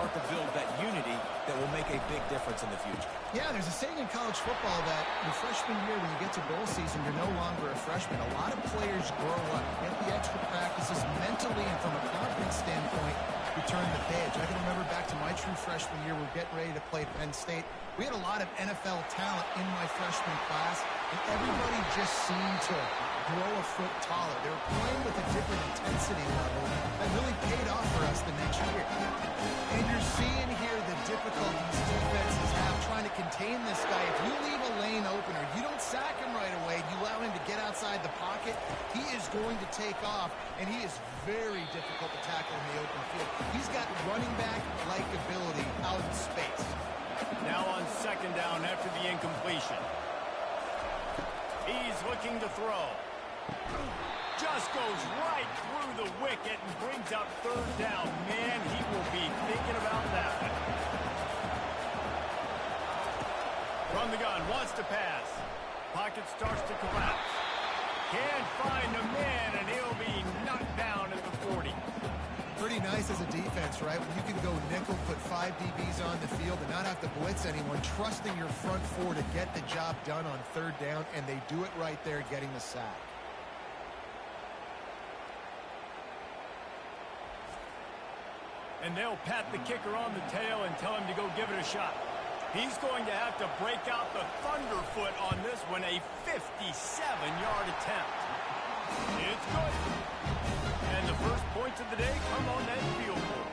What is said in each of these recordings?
start to build that unity that will make a big difference in the future. Yeah, there's a saying in college football that your freshman year, when you get to bowl season, you're no longer a freshman. A lot of players grow up, get the extra practices mentally, and from a confidence standpoint, you turn the page. I can remember back to my true freshman year, we were getting ready to play Penn State. We had a lot of NFL talent in my freshman class, and everybody just seemed to grow a foot taller. They were playing with a different intensity level that really paid off for us the next year. And you're seeing here the difficulties defenses have trying to contain this guy. If you leave a lane open or you don't sack him right away, you allow him to get outside the pocket, he is going to take off, and he is very difficult to tackle in the open field. He's got running back-like ability out in space. Now on second down after the incompletion. He's looking to throw. Just goes right through the wicket and brings up third down. Man, he will be thinking about that one. From the gun, wants to pass. Pocket starts to collapse. Can't find a man, and he'll be knocked down at the 40. Pretty nice as a defense, right? When you can go nickel, put 5 DBs on the field and not have to blitz anyone, trusting your front four to get the job done on third down, and they do it right there, getting the sack. And they'll pat the kicker on the tail and tell him to go give it a shot. He's going to have to break out the thunderfoot on this one, a 57-yard attempt. It's good. And the first points of the day come on that field goal.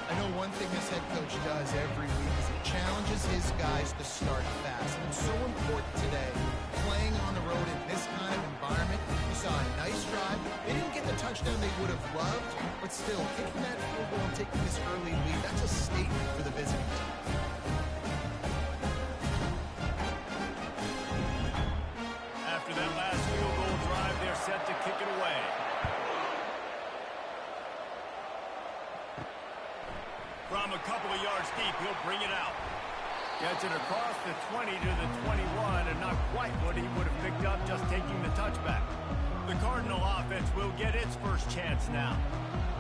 I know one thing this head coach does every week is he challenges his guys to start fast. And it's so important today, playing on the road in this kind of environment. You saw a nice drive. They didn't get the touchdown they would have loved, but still, kicking that field goal and taking this early lead, that's a statement for the visiting team. After that last field goal drive, they're set to kick it away. From a couple of yards deep, he'll bring it out. Gets it across the 20 to the 21, and not quite what he would have picked up just taking the touchback. The Cardinal offense will get its first chance now.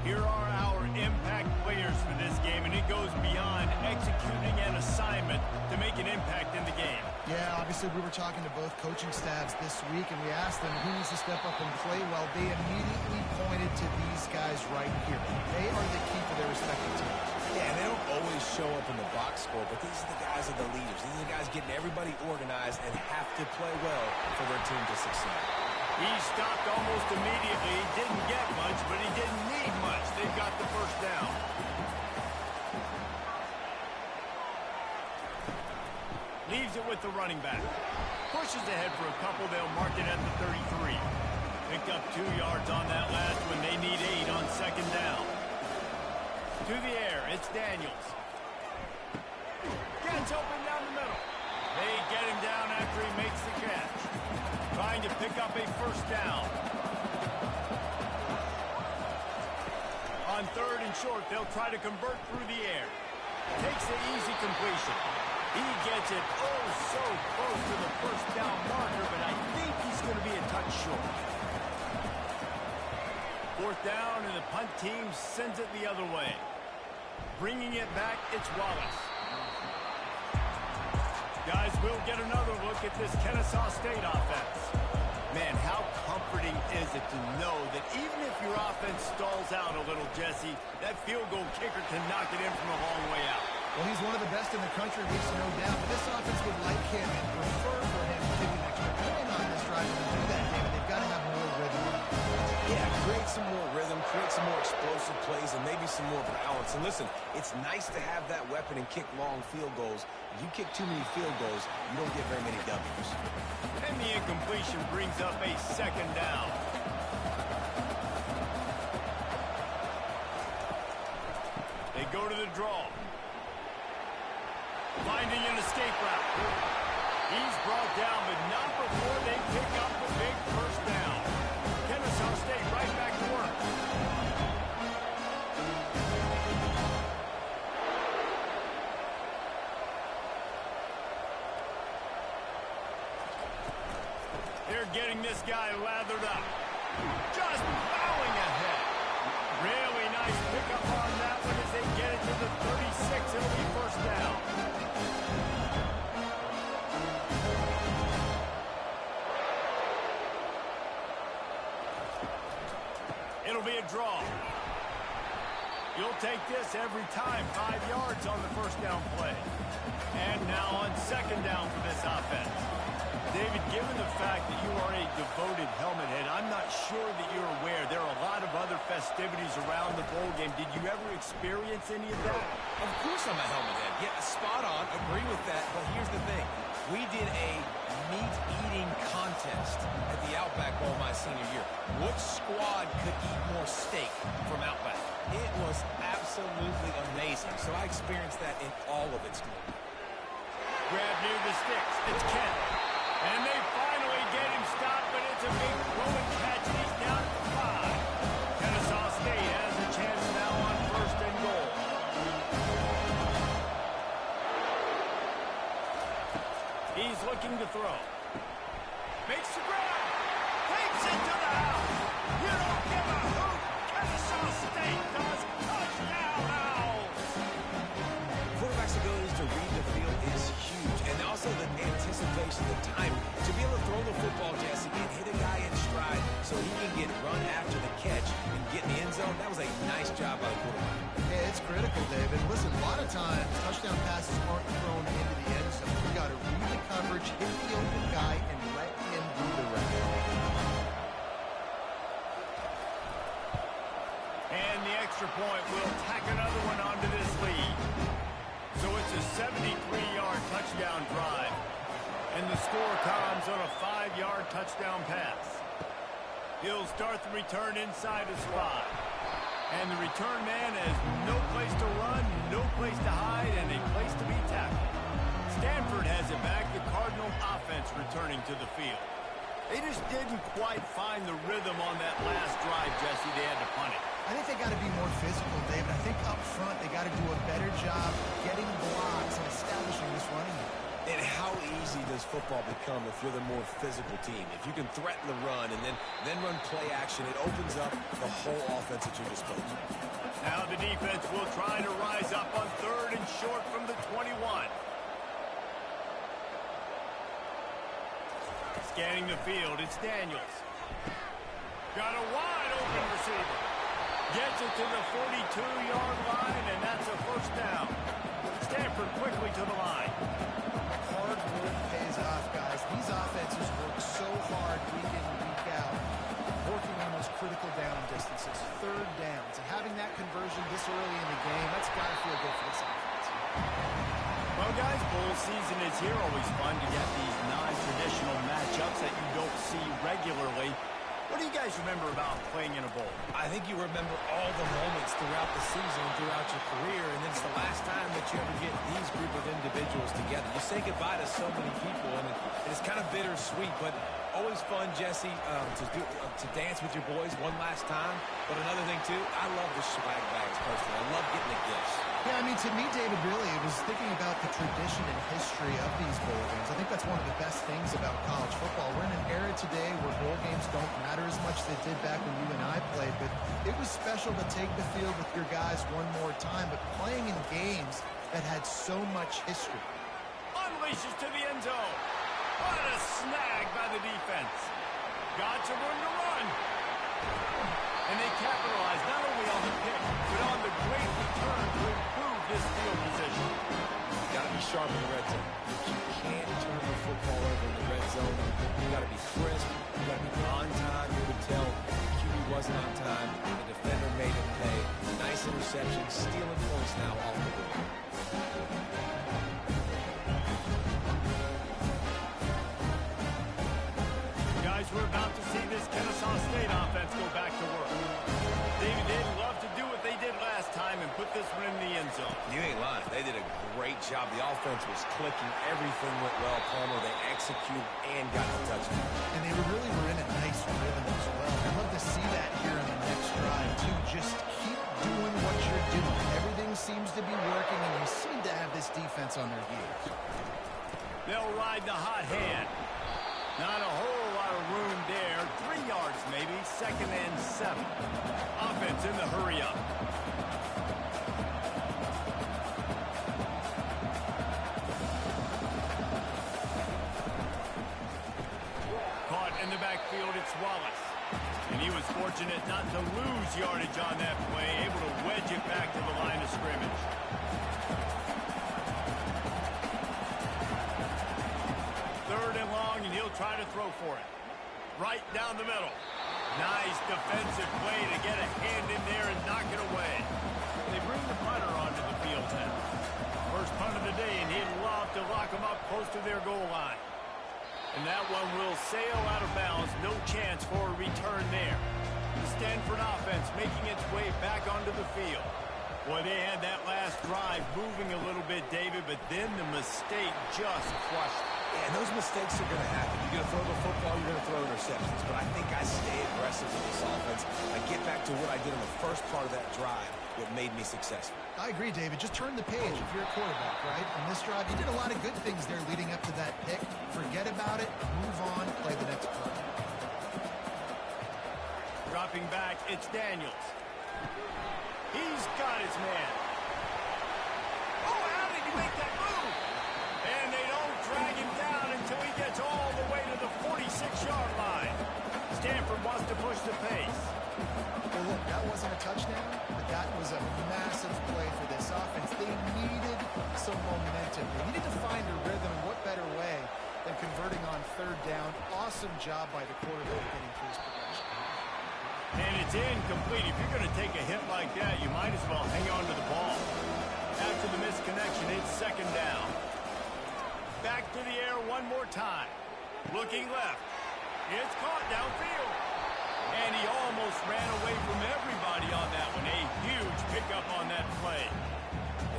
Here are our impact players for this game, and it goes beyond executing an assignment to make an impact in the game. Yeah, obviously we were talking to both coaching staffs this week, and we asked them who needs to step up and play well. They immediately pointed to these guys right here. They are the key for their respective teams. Yeah, and they don't always show up in the box score, but these are the guys that are the leaders. These are the guys getting everybody organized and have to play well for their team to succeed. He stopped almost immediately. He didn't get much, but he didn't need much. They've got the first down. Leaves it with the running back. Pushes ahead for a couple. They'll mark it at the 33. Picked up 2 yards on that last one. They need 8 on second down. To the air, it's Daniels. Gets open down the middle. They get him down after he makes the catch. Trying to pick up a first down. On third and short, they'll try to convert through the air. Takes the easy completion. He gets it oh so close to the first down marker, but I think he's going to be a touch short. Fourth down, and the punt team sends it the other way. Bringing it back, it's Wallace. Guys, we'll get another look at this Kennesaw State offense. Man, how comforting is it to know that even if your offense stalls out a little, Jesse, that field goal kicker can knock it in from a long way out. Well, he's one of the best in the country, there's no doubt. But this offense would like him and prefer for him to take an extra point on this drive and do that, David. They've got to have more rhythm. Yeah, create some more rhythm, create some more explosive plays, and maybe some more balance. And listen, it's nice to have that weapon and kick long field goals. If you kick too many field goals, you don't get very many W's. And the incompletion brings up a second down. They go to the draw. Finding an escape route. He's brought down, but not before they pick up the big first down. Kennesaw State right back to work. They're getting this guy lathered up. Just bowing ahead. Really nice pickup on that one as they get it to the It'll be a draw. You'll take this every time. 5 yards on the first down play. And now on second down for this offense. David, given the fact that you are a devoted helmet head, I'm not sure that you're aware there are a lot of other festivities around the bowl game. Did you ever experience any of that? Of course I'm a helmet head. Yeah, spot on. Agree with that. But here's the thing. We did a meat-eating contest at the Outback Bowl my senior year. Which squad could eat more steak from Outback? It was absolutely amazing. So I experienced that in all of its glory. Grab near the sticks. It's Kent. And they finally get him stopped, but it's a big rolling catch, and he's down at the 5. Kennesaw State has a chance now on first and goal. He's looking to throw. Makes the grab. Takes it to the house. You don't give a hoot. Kennesaw State does. Touchdown Owls. Quarterback's abilities to read the field is huge. And also the anticipation, the time. To be able to throw the football, Jesse, and hit a guy in stride so he can get run after the catch and get in the end zone, that was a nice job by the quarterback. Yeah, it's critical, David. Listen, a lot of times, touchdown passes aren't thrown into the end zone. You got to read the coverage, hit the open guy, and let him do the rest. And the extra point will tack another one onto this lead. So it's a 73-yard touchdown drive. And the score comes on a 5-yard touchdown pass. He'll start the return inside his 5. And the return man has no place to run, no place to hide, and a place to be tackled. Stanford has it back, the Cardinal offense returning to the field. They just didn't quite find the rhythm on that last drive, Jesse. They had to punt it. I think they got to be more physical, David. I think up front they got to do a better job getting blocks and establishing this running game. And how easy does football become if you're the more physical team? If you can threaten the run and then run play action, it opens up the whole offense at your disposal. Now the defense will try to rise up on third and short from the 21. Scanning the field, it's Daniels. Got a wide open receiver. Gets it to the 42-yard line, and that's a first down. Stanford quickly to the line. Hard work pays off, guys. These offenses work so hard week in and week out, working on those critical down distances, third downs, and having that conversion this early in the game, that's got to feel good for this offense. Well, guys, bowl season is here. Always fun to get these non-traditional matchups that you don't see regularly. What do you guys remember about playing in a bowl? I think you remember all the moments throughout the season, throughout your career, and it's the last time that you ever get these group of individuals together. You say goodbye to so many people, and it's kind of bittersweet, but always fun, Jesse, to dance with your boys one last time. But another thing, too, I love the swag bags, personally. I love getting the gifts. Yeah, I mean, to me, David, really, it was thinking about the tradition and history of these bowl games. I think that's one of the best things about college football. We're in an era today where bowl games don't matter as much as they did back when you and I played, but it was special to take the field with your guys one more time, but playing in games that had so much history. Unleashes to the end zone. What a snag by the defense. Got some room to run. And they capitalize not only on the pick, but on the great return to improve this field position. Got to be sharp in the red zone. You can't turn the football over in the red zone. You got to be crisp. You got to be on time. You could tell the QB wasn't on time. The defender made it pay. Nice interception. Stealing points now off the board. Guys, we're about to see this Kennesaw State offense go back to work. David, they'd love to do what they did last time and put this one in the end zone. You ain't lying. They did a great job. The offense was clicking. Everything went well, Palmer. They executed and got the touchdown. And they really were in a nice rhythm as well. I'd love to see that here in the next drive, too. Just keep doing what you're doing. Everything seems to be working, and you seem to have this defense on their heels. They'll ride the hot hand. Not a whole lot of room there. 3 yards maybe. 2nd and 7. Offense in the hurry up. Caught in the backfield, it's Wallace. And he was fortunate not to lose yardage on that play, able to wedge it back to the line of scrimmage. Third and long, and he'll try to throw for it. Right down the middle. Nice defensive play to get a hand in there and knock it away. They bring the punter onto the field now. First punt of the day, and he'd love to lock them up close to their goal line. And that one will sail out of bounds. No chance for a return there. The Stanford offense making its way back onto the field. Boy, they had that last drive moving a little bit, David, but then the mistake just crushed it. Yeah, and those mistakes are going to happen. You're going to throw the football, you're going to throw interceptions. But I think I stay aggressive with this offense. I get back to what I did in the first part of that drive, what made me successful. I agree, David. Just turn the page if you're a quarterback, right? On this drive, you did a lot of good things there leading up to that pick. Forget about it, move on, play the next play. Dropping back, it's Daniels. He's got his man. Oh, how did he make that move? And they don't drag him down until he gets all the way to the 46-yard line. Stanford wants to push the pace. Well, look, that wasn't a touchdown, but that was a massive play for this offense. They needed some momentum. They needed to find a rhythm. What better way than converting on third down? Awesome job by the quarterback getting through his progression. And it's incomplete. If you're going to take a hit like that, you might as well hang on to the ball. After the misconnection, it's second down. Back to the air one more time. Looking left. It's caught downfield. And he almost ran away from everybody on that one. A huge pickup on that play.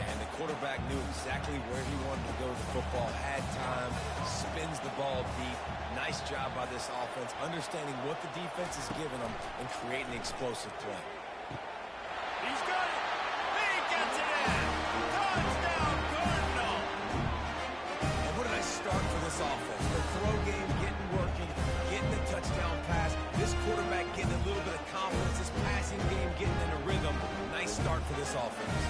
And the quarterback knew exactly where he wanted to go with the football, had time, spins the ball deep. Nice job by this offense, understanding what the defense is giving them and creating the explosive play. He's got it. He gets it in. Touchdown, Cardinal. And what a nice start for this offense. The throw game getting working, getting the touchdown pass. This quarterback getting a little bit of confidence. This passing game getting in a rhythm. Nice start for this offense.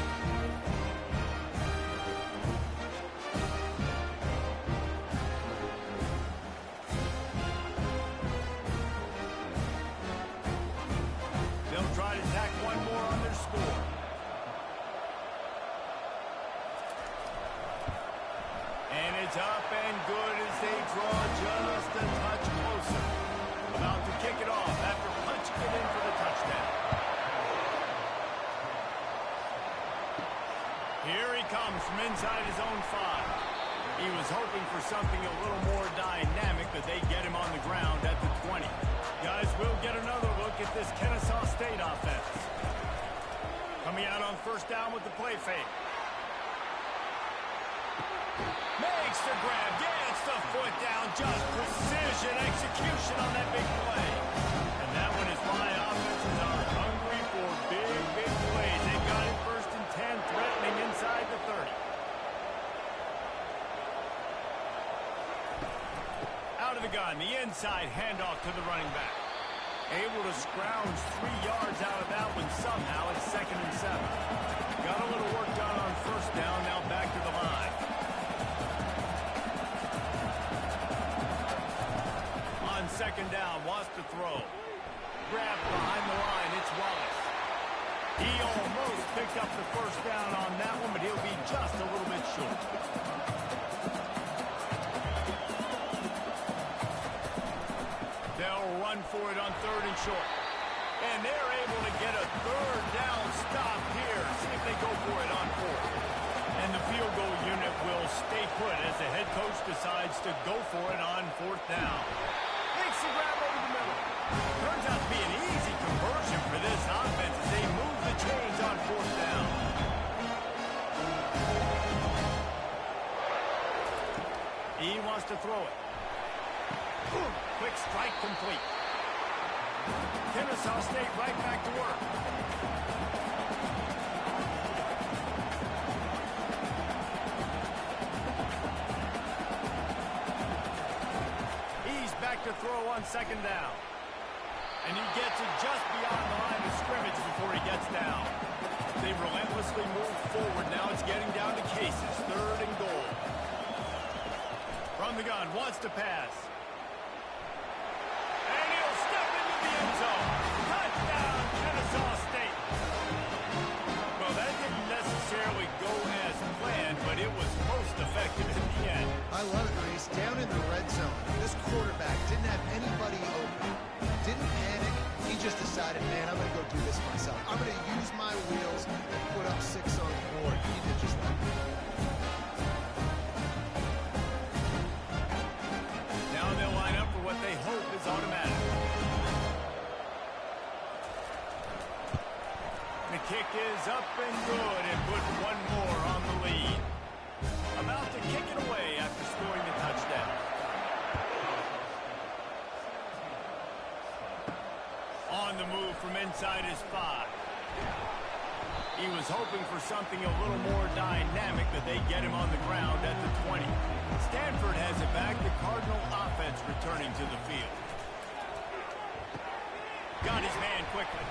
They'll try to tack one more on their score. And it's up and good as they draw just a touch closer. About to kick it off after punching it in for the touchdown. Here he comes from inside his own 5. He was hoping for something a little more dynamic, but they get him on the ground at the 20. Guys, we'll get another look at this Kennesaw State offense. Coming out on first down with the play fake. Makes the grab, gets the foot down, just precision execution on that big play. And that one is why offenses are hungry for big, big plays. They got it first and 10, threatening inside the 30. Out of the gun, the inside handoff to the running back. Able to scrounge 3 yards out of that one somehow. It's second and 7. Got a little work done on first down, now back to the line. On second down, wants to throw. Grabbed behind the line, it's Wallace. He almost picked up the first down on that one, but he'll be just a little bit short. They'll run for it on third and short. And they're able to get a third down stop here. See if they go for it on fourth. And the field goal unit will stay put as the head coach decides to go for it on fourth down. Makes the grab over the middle. Turns out to be an easy conversion for this offense as they move the chains on fourth down. He wants to throw it. Quick strike complete. Kennesaw State right back to work. He's back to throw on second down. And he gets it just beyond the line of scrimmage before he gets down. They relentlessly move forward. Now it's getting down to cases. Third and goal. From the gun, wants to pass. And he'll step into the end zone. decided, man, I'm going to go do this myself. I'm going to use my wheels and put up 6 on the board. He did just that. Now they'll line up for what they hope is automatic. The kick is up and good and put one more on the lead. About to kick it away after scoring the touchdown. On the move from inside his 5. He was hoping for something a little more dynamic, but they get him on the ground at the 20. Stanford has it back. The Cardinal offense returning to the field. Got his man quickly.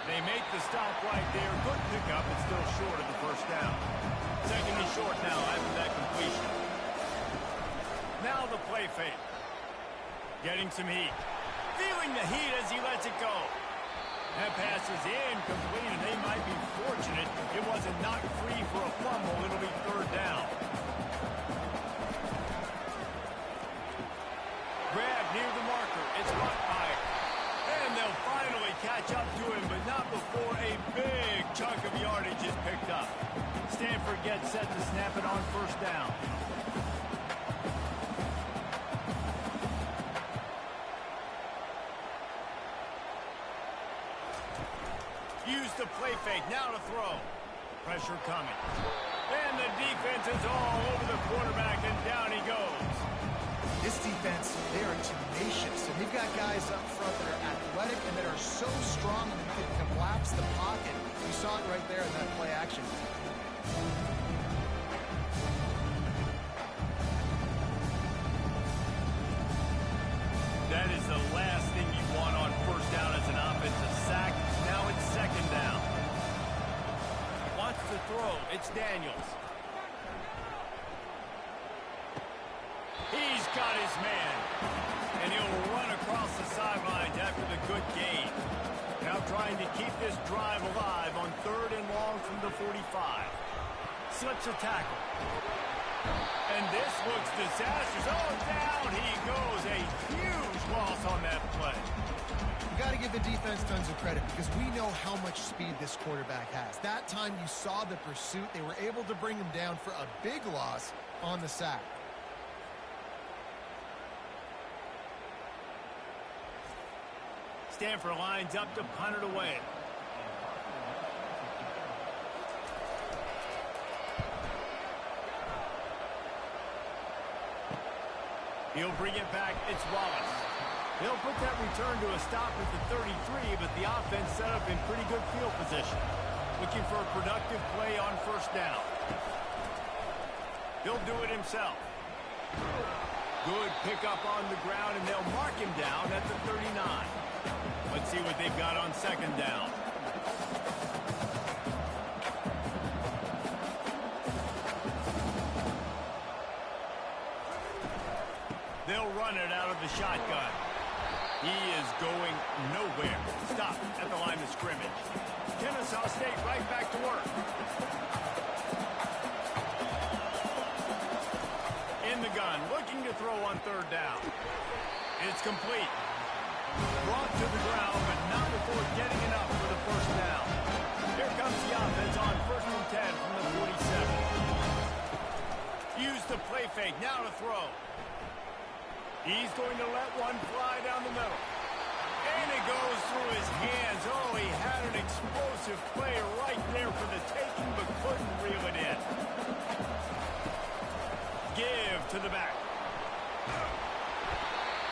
They make the stop right there. Good pickup, but still short of the first down. Second and short now after that completion. Now the play fake. Getting some heat. Feeling the heat as he lets it go. That pass is incomplete, and they might be fortunate it wasn't knocked free for a fumble. It'll be third down. Grab near the marker. It's Rottmeyer. And they'll finally catch up to him, but not before a big chunk of yardage is picked up. Stanford gets set to snap it on first down. Use the play fake, now to throw. Pressure coming. And the defense is all over the quarterback, and down he goes. This defense, they are tenacious, and they've got guys up front that are athletic and that are so strong and that can collapse the pocket. You saw it right there in that play action. That is the last thing you want on first down as an offensive sack. Now it's second down. Wants to throw. It's Daniels. He's got his man. And he'll run across the sidelines after the good gain. Now trying to keep this drive alive on third and long from the 45. Slips a tackle. And this looks disastrous. Oh, down he goes. A huge loss on that play. You got to give the defense tons of credit because we know how much speed this quarterback has. That time you saw the pursuit. They were able to bring him down for a big loss on the sack. Stanford lines up to punt it away. He'll bring it back. It's Wallace. He'll put that return to a stop at the 33, but the offense set up in pretty good field position. Looking for a productive play on first down. He'll do it himself. Good pickup on the ground, and they'll mark him down at the 39. Let's see what they've got on second down. They'll run it out of the shotgun. He is going nowhere. Stop at the line of scrimmage. Kennesaw State right back to work. In the gun, looking to throw on third down. It's complete. Brought to the ground, but not before getting enough for the first down. Here comes the offense on first and 10 from the 47. Use the play fake, now to throw. He's going to let one fly down the middle. And it goes through his hands. Oh, he had an explosive play right there for the taking, but couldn't reel it in. Give to the back.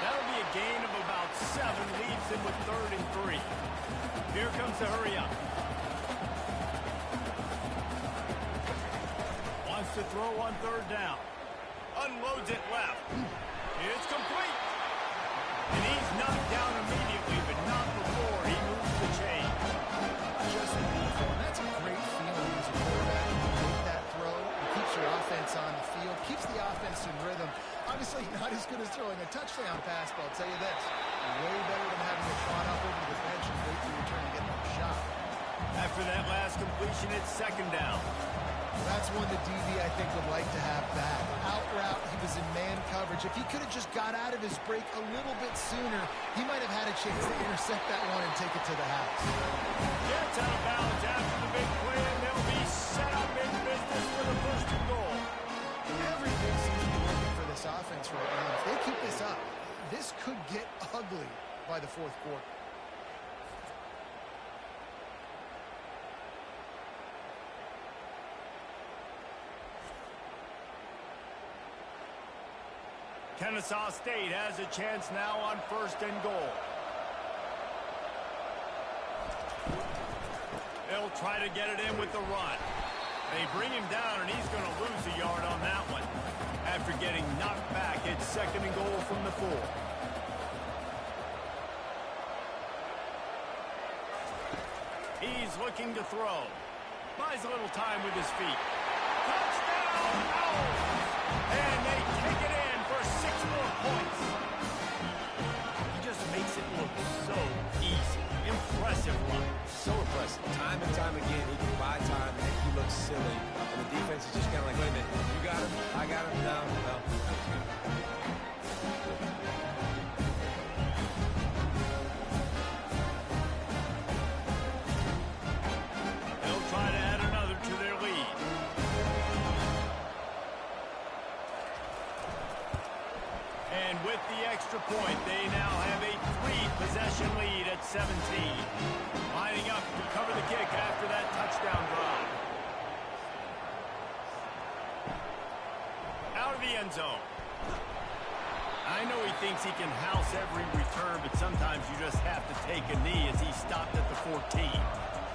That'll be a gain of about 7, leaves him with third and 3. Here comes the hurry up. Wants to throw on third down. Unloads it left. It's complete. And he's knocked down immediately, but not before he moves the chain. Just beautiful. And that's a great feeling as a quarterback. You make that throw, it keeps your offense on the field, keeps the offense in rhythm. Obviously not as good as throwing a touchdown pass, but I'll tell you this, way better than having it drawn up over the bench and wait for your turn to get another shot. After that last completion, it's second down. That's one the DB, I think, would like to have back. Out route, he was in man coverage. If he could have just got out of his break a little bit sooner, he might have had a chance to intercept that one and take it to the house. Gets out of bounds after the big play, and they'll be set up in business for the first and goal. Everything seems to be working for this offense right now. If they keep this up, this could get ugly by the fourth quarter. Kennesaw State has a chance now on first and goal. They'll try to get it in with the run. They bring him down, and he's going to lose a yard on that one. After getting knocked back, it's second and goal from the 4. He's looking to throw. Buys a little time with his feet. Touchdown! And they take it in for 6 more points. He just makes it look so easy. Impressive run. So impressive. Time and time again, he can buy time, make you look silly. And the defense is just kind of like, wait a minute, you got him? I got him? No. They'll try to add another to their lead. And with the extra point, they now have a 3-possession lead at 17. Lining up to cover the kick after that touchdown drive. Out of the end zone. I know he thinks he can house every return, but sometimes you just have to take a knee as he stopped at the 14.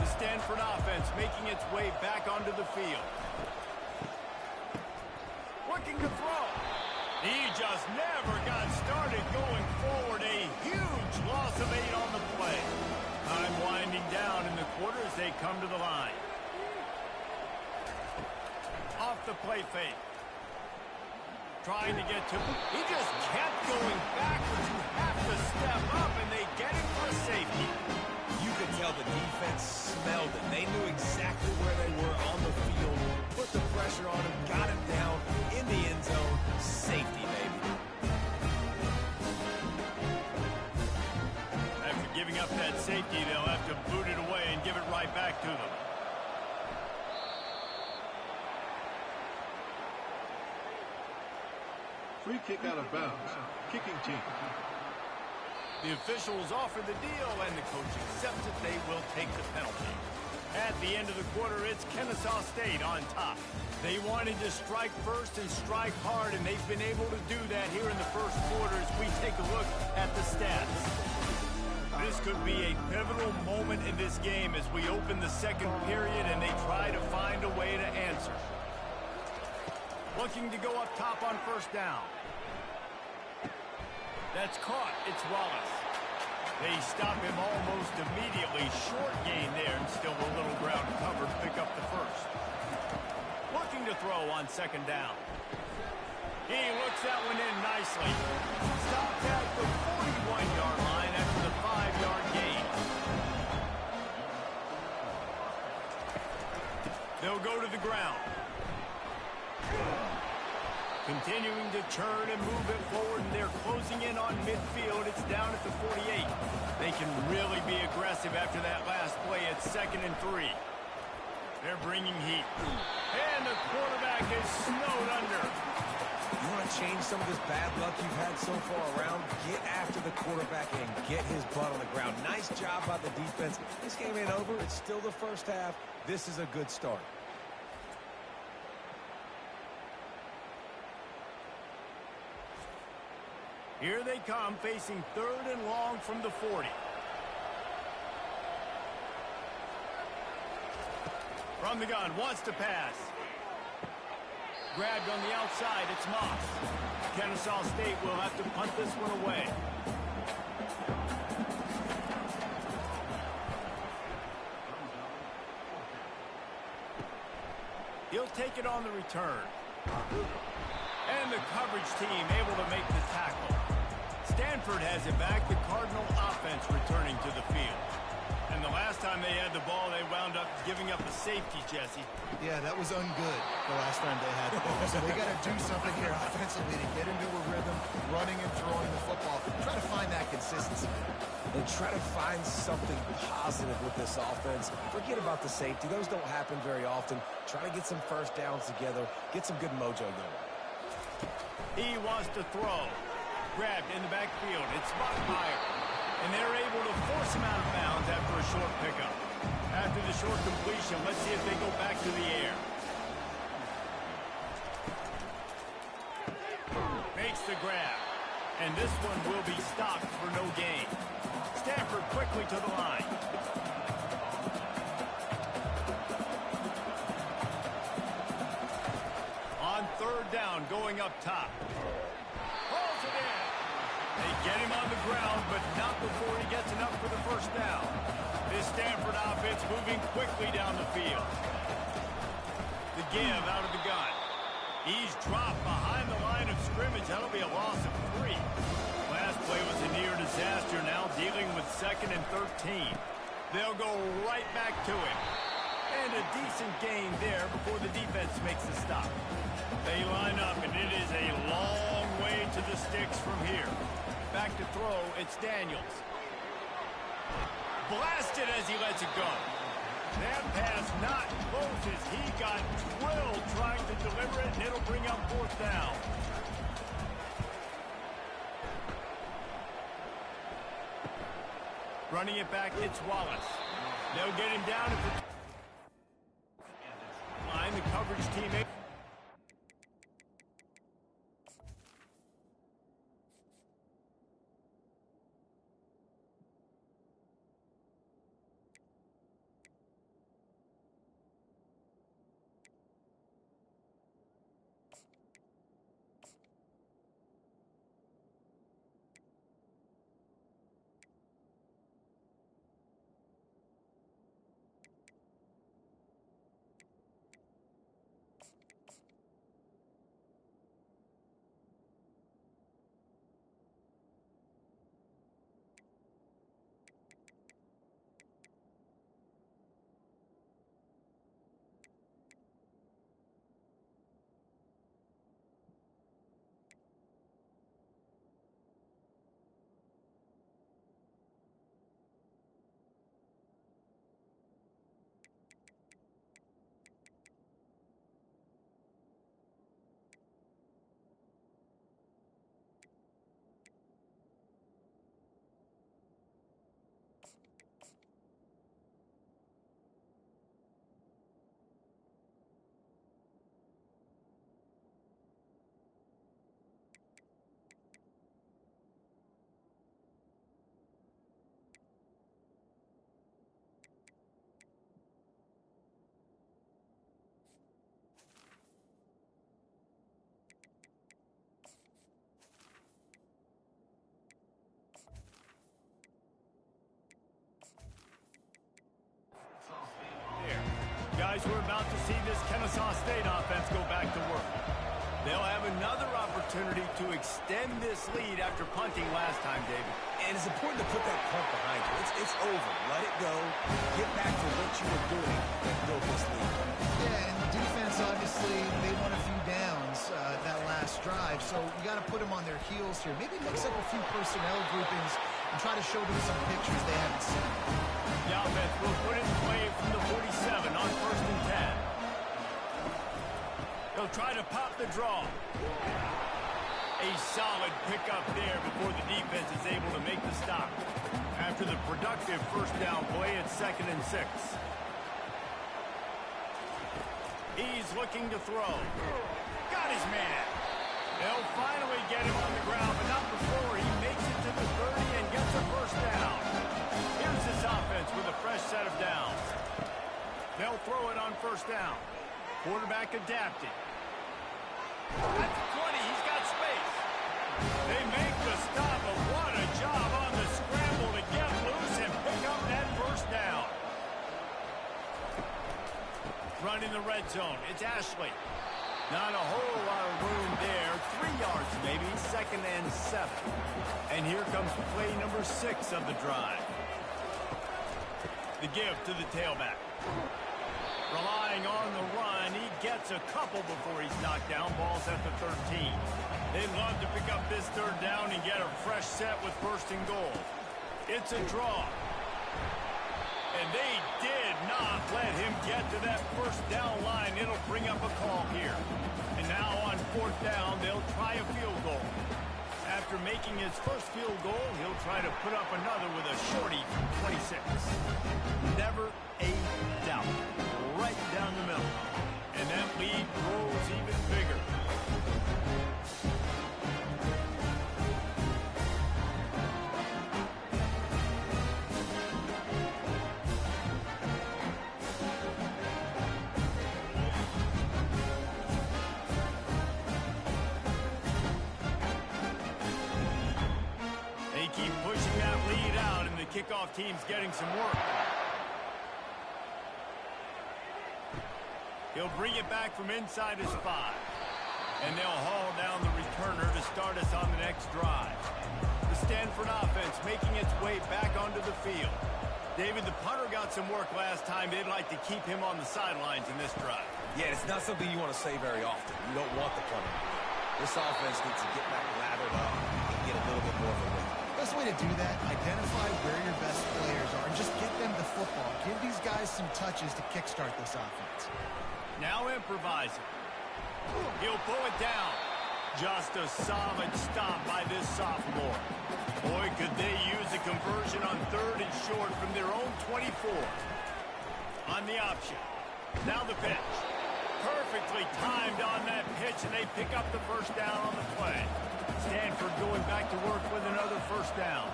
The Stanford offense making its way back onto the field. Looking to throw. He just never got started going forward. A huge loss of 8 on the play. Time winding down in the quarter as they come to the line. Off the play fake. Trying to get to him. He just kept going backwards. You have to step up, and they get him for a safety. You could tell the defense smelled it. They knew exactly where they were on the field, put the pressure on him, got him down in the end zone. Safety, baby. After giving up that safety, they'll have to boot it away and give it right back to them. Free kick out of bounds. Kicking team. The officials offer the deal, and the coach accepts it. They will take the penalty. At the end of the quarter, it's Kennesaw State on top. They wanted to strike first and strike hard, and they've been able to do that here in the first quarter as we take a look at the stats. This could be a pivotal moment in this game as we open the second period and they try to find a way to answer. Looking to go up top on first down. That's caught. It's Wallace. They stop him almost immediately. Short gain there and still a little ground covered. Pick up the first. Looking to throw on second down. He looks that one in nicely. Stopped at the 41-yard line after the 5-yard gain. They'll go to the ground. Continuing to churn and move it forward, and they're closing in on midfield. It's down at the 48. They can really be aggressive after that last play. It's 2nd and 3. They're bringing heat. And the quarterback is snowed under. You want to change some of this bad luck you've had so far around? Get after the quarterback and get his butt on the ground. Nice job by the defense. This game ain't over. It's still the first half. This is a good start. Here they come, facing 3rd and long from the 40. From the gun, wants to pass. Grabbed on the outside, it's Moss. Kennesaw State will have to punt this one away. He'll take it on the return. And the coverage team able to make the tackle. Stanford has it back. The Cardinal offense returning to the field. And the last time time they had the ball, they wound up giving up a safety, Jesse. Yeah, that was ungood the last time they had the ball. So they got to do something here offensively to get into a rhythm, running and throwing the football. Try to find that consistency. And try to find something positive with this offense. Forget about the safety. Those don't happen very often. Try to get some first downs together. Get some good mojo going. He wants to throw. Grabbed in the backfield. It's Buckmeyer. And they're able to force him out of bounds after a short pickup. After the short completion, let's see if they go back to the air. Makes the grab. And this one will be stopped for no gain. Stanford quickly to the line. On third down, going up top. Pulls it in. They get him on the ground, but not before he gets enough for the first down. This Stanford offense moving quickly down the field. The give out of the gun. He's dropped behind the line of scrimmage. That'll be a loss of 3. Last play was a near disaster. Now dealing with 2nd and 13. They'll go right back to him. And a decent gain there before the defense makes the stop. They line up, and it is a long way to the sticks from here. Back to throw, it's Daniels. Blasted as he lets it go. That pass not close as he got drilled trying to deliver it, and it'll bring up 4th down. Running it back, it's Wallace. They'll get him down at the line. The coverage teammate. Guys, we're about to see this Kennesaw State offense go back to work. They'll have another opportunity to extend this lead after punting last time, David. And it's important to put that punt behind you. It's over. Let it go. Get back to what you were doing and build this lead. Yeah, and the defense, obviously, they won a few downs that last drive, so you got to put them on their heels here. Maybe mix up a few personnel groupings and try to show them some pictures they haven't seen. The offense will put it in play from the 47 on 1st and 10. They'll try to pop the draw. A solid pickup there before the defense is able to make the stop. After the productive first down play, it's 2nd and 6. He's looking to throw. Got his man. They'll finally get him on the ground, but not before he makes it to the 30 and gets a first down. Here's this offense with a fresh set of downs. They'll throw it on 1st down. Quarterback adapting. At the 20, he's got space. They make the stop, but what a job on the scramble to get loose and pick up that first down. Run in the red zone. It's Ashley. Not a whole lot of room there. 3 yards maybe. 2nd and 7. And here comes play number 6 of the drive. The give to the tailback. Relying on the run, he gets a couple before he's knocked down. Ball's at the 13. They'd love to pick up this third down and get a fresh set with first and goal. It's a draw. And they did not let him get to that first down line. It'll bring up a call here. And now on fourth down, they'll try a field goal. After making his first field goal, he'll try to put up another with a shorty from 26. Never a doubt. Right down the middle. And that lead grows even bigger. They keep pushing that lead out, and the kickoff team's getting some work. He'll bring it back from inside his 5. And they'll haul down the returner to start us on the next drive. The Stanford offense making its way back onto the field. David, the punter got some work last time. They'd like to keep him on the sidelines in this drive. Yeah, it's not something you want to say very often. You don't want the punter. This offense needs to get back lathered up and get a little bit more of a rhythm. Best way to do that, identify where your best players are and just get them the football. Give these guys some touches to kickstart this offense. Now improvising. He'll pull it down. Just a solid stop by this sophomore. Boy, could they use a conversion on third and short from their own 24. On the option. Now the pitch. Perfectly timed on that pitch, and they pick up the first down on the play. Stanford going back to work with another first down.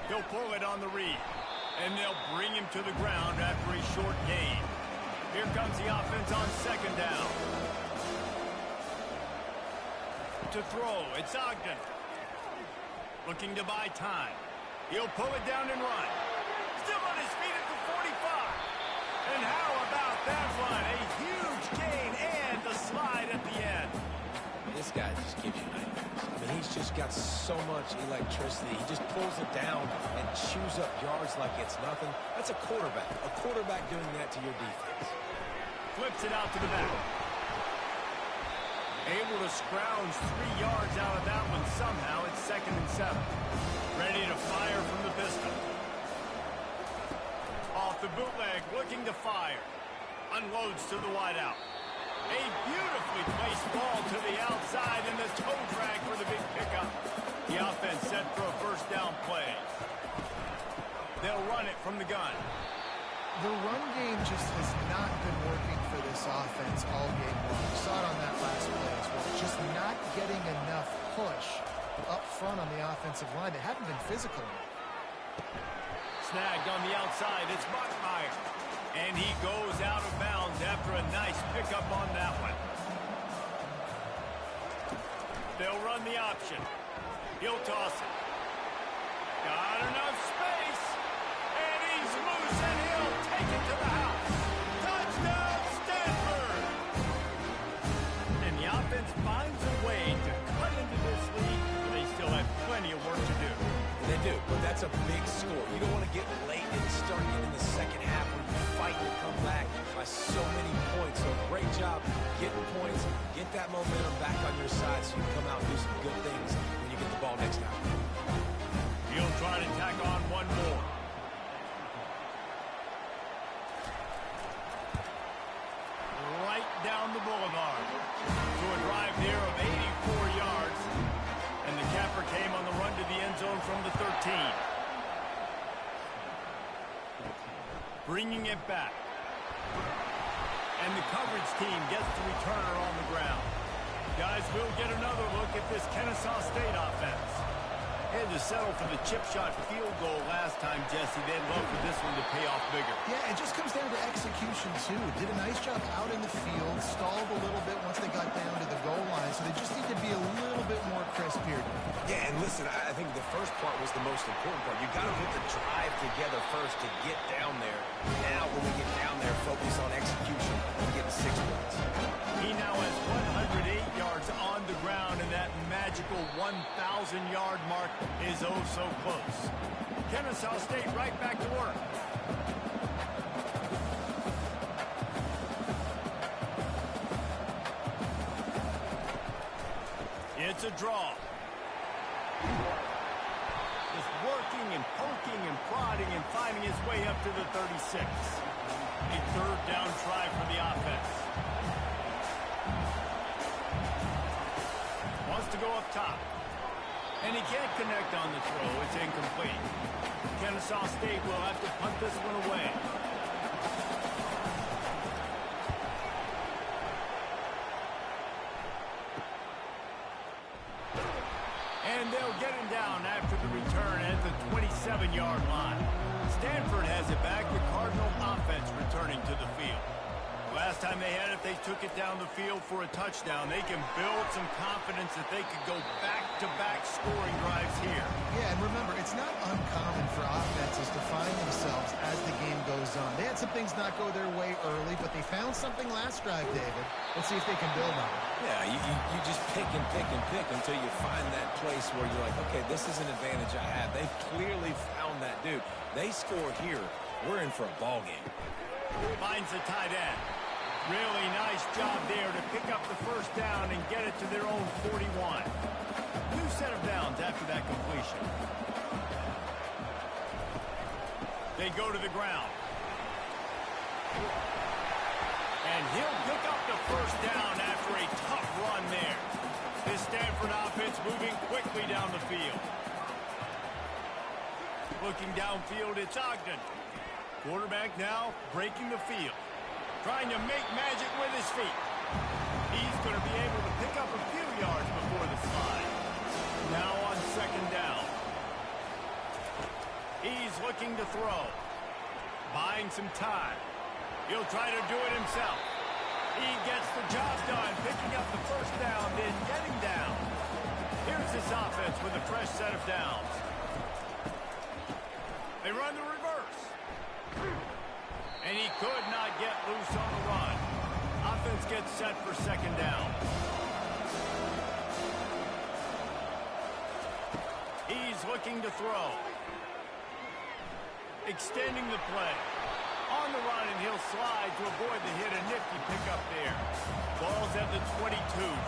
He'll pull it on the read. And they'll bring him to the ground after a short gain. Here comes the offense on second down. To throw, it's Ogden. Looking to buy time. He'll pull it down and run. Still on his feet at the 45. And how about that run? A huge gain and the slide at the end. This guy just gives you nightmares. I mean, he's just got so much electricity. He just pulls it down and chews up yards like it's nothing. That's a quarterback. A quarterback doing that to your defense. Flips it out to the back. Able to scrounge 3 yards out of that one somehow. It's 2nd and 7. Ready to fire from the pistol. Off the bootleg, looking to fire. Unloads to the wideout. A beautifully placed ball to the outside and the toe drag for the big pickup. The offense set for a first down play. They'll run it from the gun. The run game just has not been working for this offense all game long. We saw it on that last play as well. Just not getting enough push up front on the offensive line. They haven't been physical enough. Snagged on the outside. It's Bachmeier. And he goes out of bounds after a nice pickup on that one. They'll run the option. He'll toss it. Got enough space. And he's loose, and he'll take it to the house. Touchdown, Stanford! And the offense finds a way to cut into this lead, but they still have plenty of work to do. They do, but that's a big score. You don't want to get late and start getting the second half where you fight to come back by so many points. So great job getting points, get that momentum back on your side so you can come out and do some good things when you get the ball next time. He'll try to tack on one more. Right down the boulevard to a drive there of 84 yards. And the capper came on the run to the end zone from the 13. Bringing it back. And the coverage team gets the returner on the ground. Guys, we'll get another look at this Kennesaw State offense. Had to settle for the chip shot field goal last time, Jesse. They'd love for this one to pay off bigger. Yeah, it just comes down to execution, too. Did a nice job out in the field, stalled a little bit once they got down to the goal line, so they just need to be a little bit more crisp here. Yeah, and listen, I think the first part was the most important part. You got to put the drive together first to get down there. Now, when we get down there, focus on execution and getting 6 points. He now has 108 yards on the ground, and that magical 1,000-yard mark is oh so close. Kennesaw State right back to work. It's a draw. Just working and poking and prodding and finding his way up to the 36. A third down try for the offense. Wants to go up top. And he can't connect on the throw. It's incomplete. Kennesaw State will have to punt this one away. And they'll get him down after the return at the 27-yard line. Stanford has it back. The Cardinal offense returning to the field. Last time they had it, they took it down the field for a touchdown. They can build some confidence that they could go back-to-back scoring drives here. Yeah, and remember, it's not uncommon for offenses to find themselves as the game goes on. They had some things not go their way early, but they found something last drive, David. Let's see if they can build on it. Yeah, you just pick and pick and pick until you find that place where you're like, okay, this is an advantage I have. They've clearly found that dude. They score here. We're in for a ball game. Finds the tight end. Really nice job there to pick up the first down and get it to their own 41. New set of downs after that completion. They go to the ground. And he'll pick up the first down after a tough run there. This Stanford offense moving quickly down the field. Looking downfield, it's Ogden. Quarterback now breaking the field. Trying to make magic with his feet. He's going to be able to pick up a few yards before the slide. Now on second down. He's looking to throw. Buying some time. He'll try to do it himself. He gets the job done, picking up the first down, then getting down. Here's this offense with a fresh set of downs. They run the reverse. And he could not get loose on the run. Offense gets set for second down. He's looking to throw. Extending the play. On the run, and he'll slide to avoid the hit. A nifty pickup there. Ball's at the 22.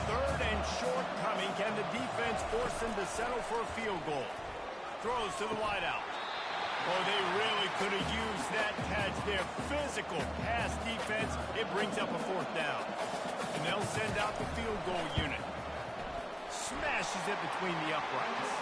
Third and short coming. Can the defense force him to settle for a field goal? Throws to the wideout. Oh, they really could have used that catch there. Physical pass defense. It brings up a fourth down. And they'll send out the field goal unit. Smashes it between the uprights.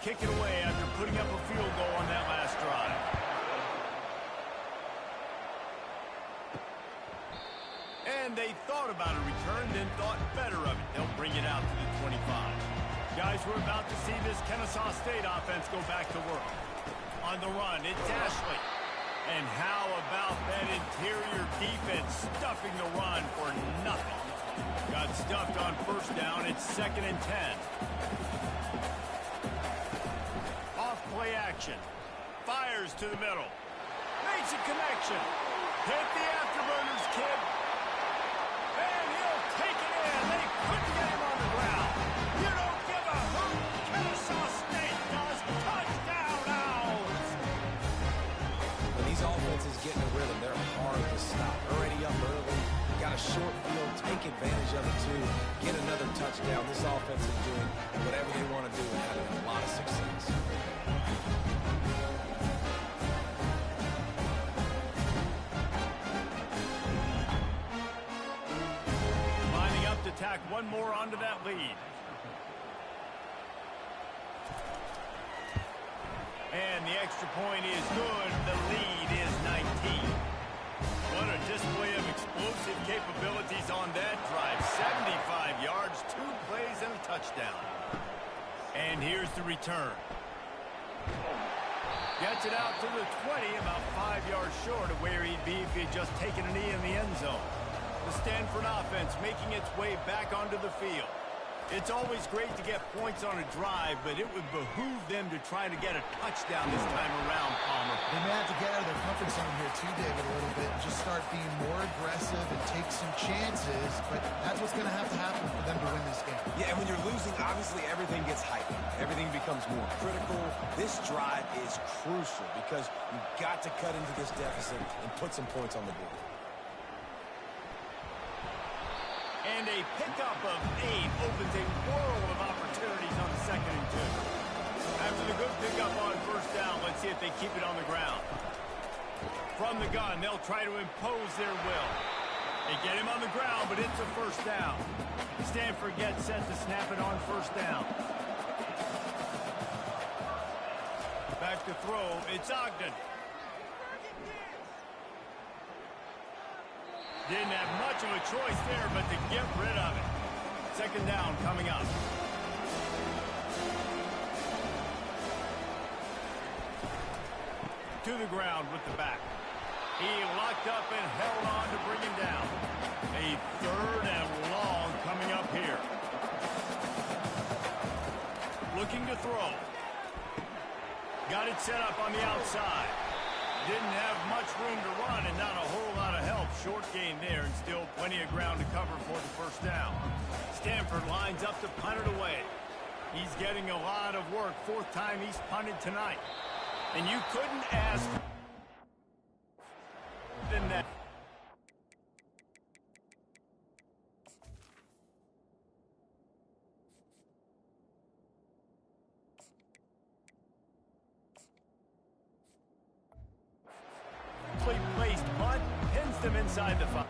Kick it away after putting up a field goal on that last drive. And they thought about a return, then thought better of it. They'll bring it out to the 25. Guys, we're about to see this Kennesaw State offense go back to work. On the run, it's Ashley. And how about that interior defense stuffing the run for nothing? Got stuffed on first down. It's 2nd and 10. Play action. Fires to the middle. Makes a connection. Hit the afterburners, kid. And he'll take it in. They couldn't get him on the ground. You don't give a hoot. Kennesaw State does. Touchdown, Owls. When these offenses get in a rhythm, they're hard to stop. Already up early. Got a short field. Take advantage of it, too. Get another touchdown. This offense is doing whatever they want to do and having a lot of success. Tack one more onto that lead. And the extra point is good. The lead is 19. What a display of explosive capabilities on that drive. 75 yards, 2 plays, and a touchdown. And here's the return. Gets it out to the 20, about 5 yards short of where he'd be if he had just taken a knee in the end zone. The Stanford offense making its way back onto the field. It's always great to get points on a drive, but it would behoove them to try to get a touchdown this time around, Palmer. They may have to get out of their comfort zone here too, David, a little bit and just start being more aggressive and take some chances, but that's what's going to happen for them to win this game. Yeah, and when you're losing, obviously everything gets hyped. Everything becomes more critical. This drive is crucial because you've got to cut into this deficit and put some points on the board. And a pickup of 8 opens a world of opportunities on the 2nd and 2. After the good pickup on first down, let's see if they keep it on the ground. From the gun, they'll try to impose their will. They get him on the ground, but it's a first down. Stanford gets set to snap it on first down. Back to throw, it's Ogden. Didn't have much of a choice there, but to get rid of it. 2nd down coming up. To the ground with the back. He locked up and held on to bring him down. A 3rd and long coming up here. Looking to throw. Got it set up on the outside. Didn't have much room to run and not a whole lot of help. Short gain there and still plenty of ground to cover for the first down. Stanford lines up to punt it away. He's getting a lot of work. 4th time he's punted tonight. And you couldn't ask than that. Placed punt, pins them inside the 5.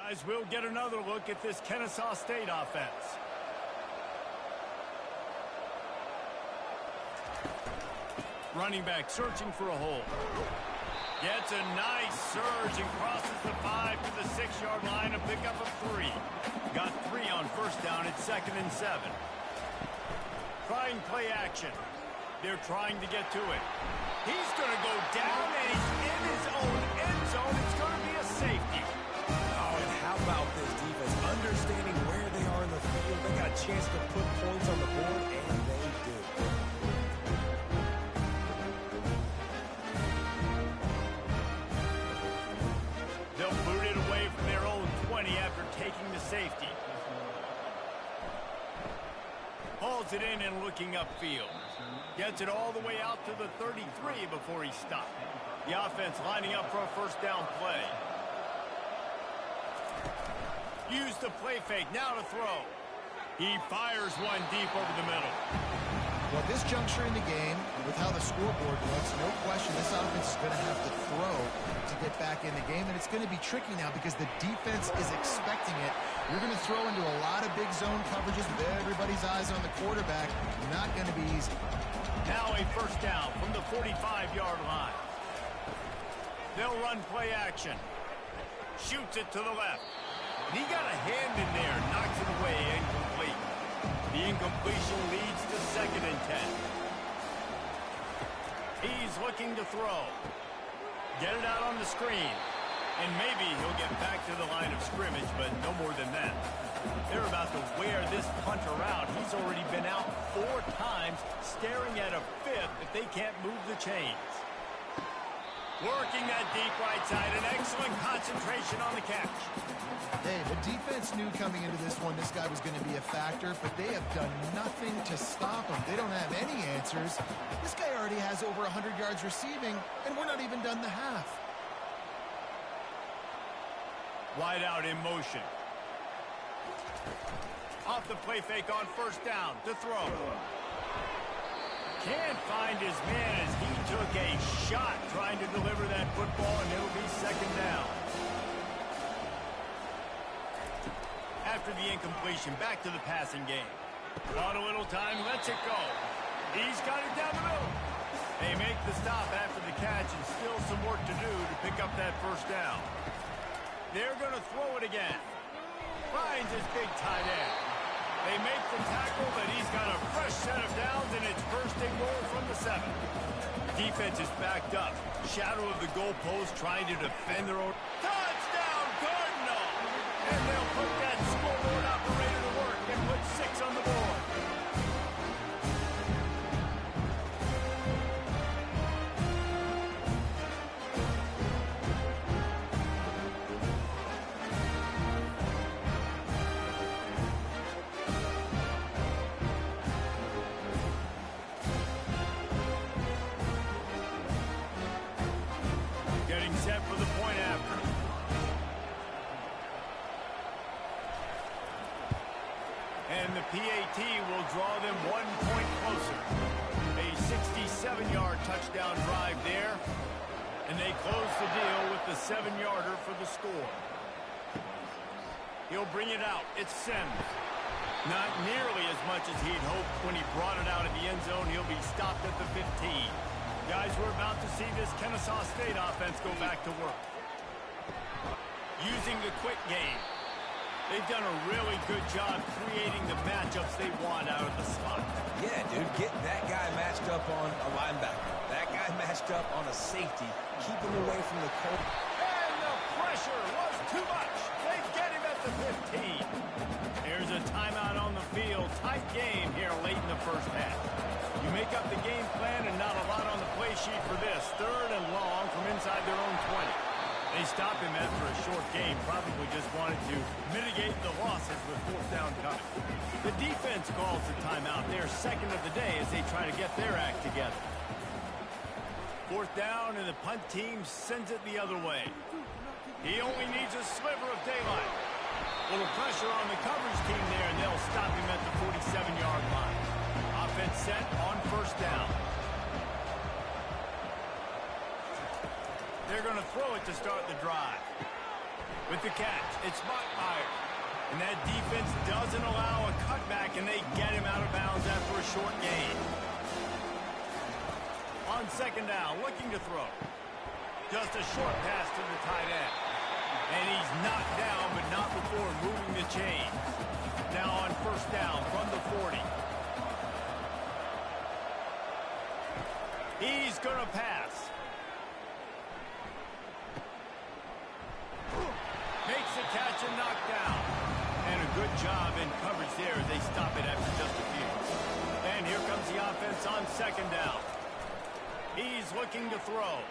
Guys, we'll get another look at this Kennesaw State offense. Running back searching for a hole. Gets a nice surge and crosses the 5 to the 6-yard line, a pickup of 3. Got 3 on first down at 2nd and 7. Trying play action. They're trying to get to it. He's going to go down and he's in his own end zone. It's going to be a safety. Oh, and how about this defense? Understanding where they are in the field, they got a chance to put points on the board, and they do. They'll boot it away from their own 20 after taking the safety. Hauls it in and looking upfield. Gets it all the way out to the 33 before he stopped. The offense lining up for a first down play. Use the play fake, now to throw. He fires one deep over the middle. Well, this juncture in the game, with how the scoreboard looks, no question this offense is going to have to throw to get back in the game, and it's going to be tricky now because the defense is expecting it. You're going to throw into a lot of big zone coverages with everybody's eyes on the quarterback. Not going to be easy. Now a first down from the 45-yard line. They'll run play action. Shoots it to the left. He got a hand in there, knocks it away, incomplete. The incompletion leads to 2nd and 10. He's looking to throw. Get it out on the screen. And maybe he'll get back to the line of scrimmage, but no more than that. They're about to wear this punter out. He's already been out 4 times, staring at a 5th if they can't move the chains. Working that deep right side, an excellent concentration on the catch. Hey, the defense knew coming into this one this guy was going to be a factor, but they have done nothing to stop him. They don't have any answers. This guy already has over 100 yards receiving, and we're not even done the half. Wide out in motion. Off the play fake on first down to throw. Can't find his man as he took a shot trying to deliver that football, and it'll be second down. After the incompletion, back to the passing game. On a little time, lets it go. He's got it down the middle. They make the stop after the catch, and still some work to do to pick up that first down. They're going to throw it again. Finds his big tight end. They make the tackle, but he's got a fresh set of downs, and it's first and goal from the 7. Defense is backed up. Shadow of the goalpost trying to defend their own. Touchdown, Cardinal! And they'll put that scoreboard operator to work and put 6 on the board. Getting set for the point after. And the PAT will draw them 1 point closer. A 67-yard touchdown drive there. And they close the deal with the 7-yarder for the score. He'll bring it out. It's Sims. Not nearly as much as he'd hoped when he brought it out of the end zone. He'll be stopped at the 15. Guys, we're about to see this Kennesaw State offense go back to work. Using the quick game. They've done a really good job creating the matchups they want out of the slot. Yeah, dude, get that guy matched up on a linebacker. That guy matched up on a safety. Keep him away from the cold. And the pressure was too much. They get him at the 15. There's a timeout on the field. Tight game here late in the first half. You make up the game plan and not a lot on the play sheet for this. 3rd and long from inside their own 20. They stop him after a short game. Probably just wanted to mitigate the losses with 4th down coming. The defense calls the timeout. They're second of the day as they try to get their act together. 4th down, and the punt team sends it the other way. He only needs a sliver of daylight. A little pressure on the coverage team there, and they'll stop him at the 47-yard line. Offense set on first down. They're going to throw it to start the drive. With the catch, it's Bachmeyer. And that defense doesn't allow a cutback, and they get him out of bounds after a short gain. On second down, looking to throw. Just a short pass to the tight end. And he's knocked down, but not before moving the chain. Now on first down from the 40. He's going to pass. Makes the catch and knocked down. And a good job in coverage there as they stop it after just a few. And here comes the offense on second down. He's looking to throw.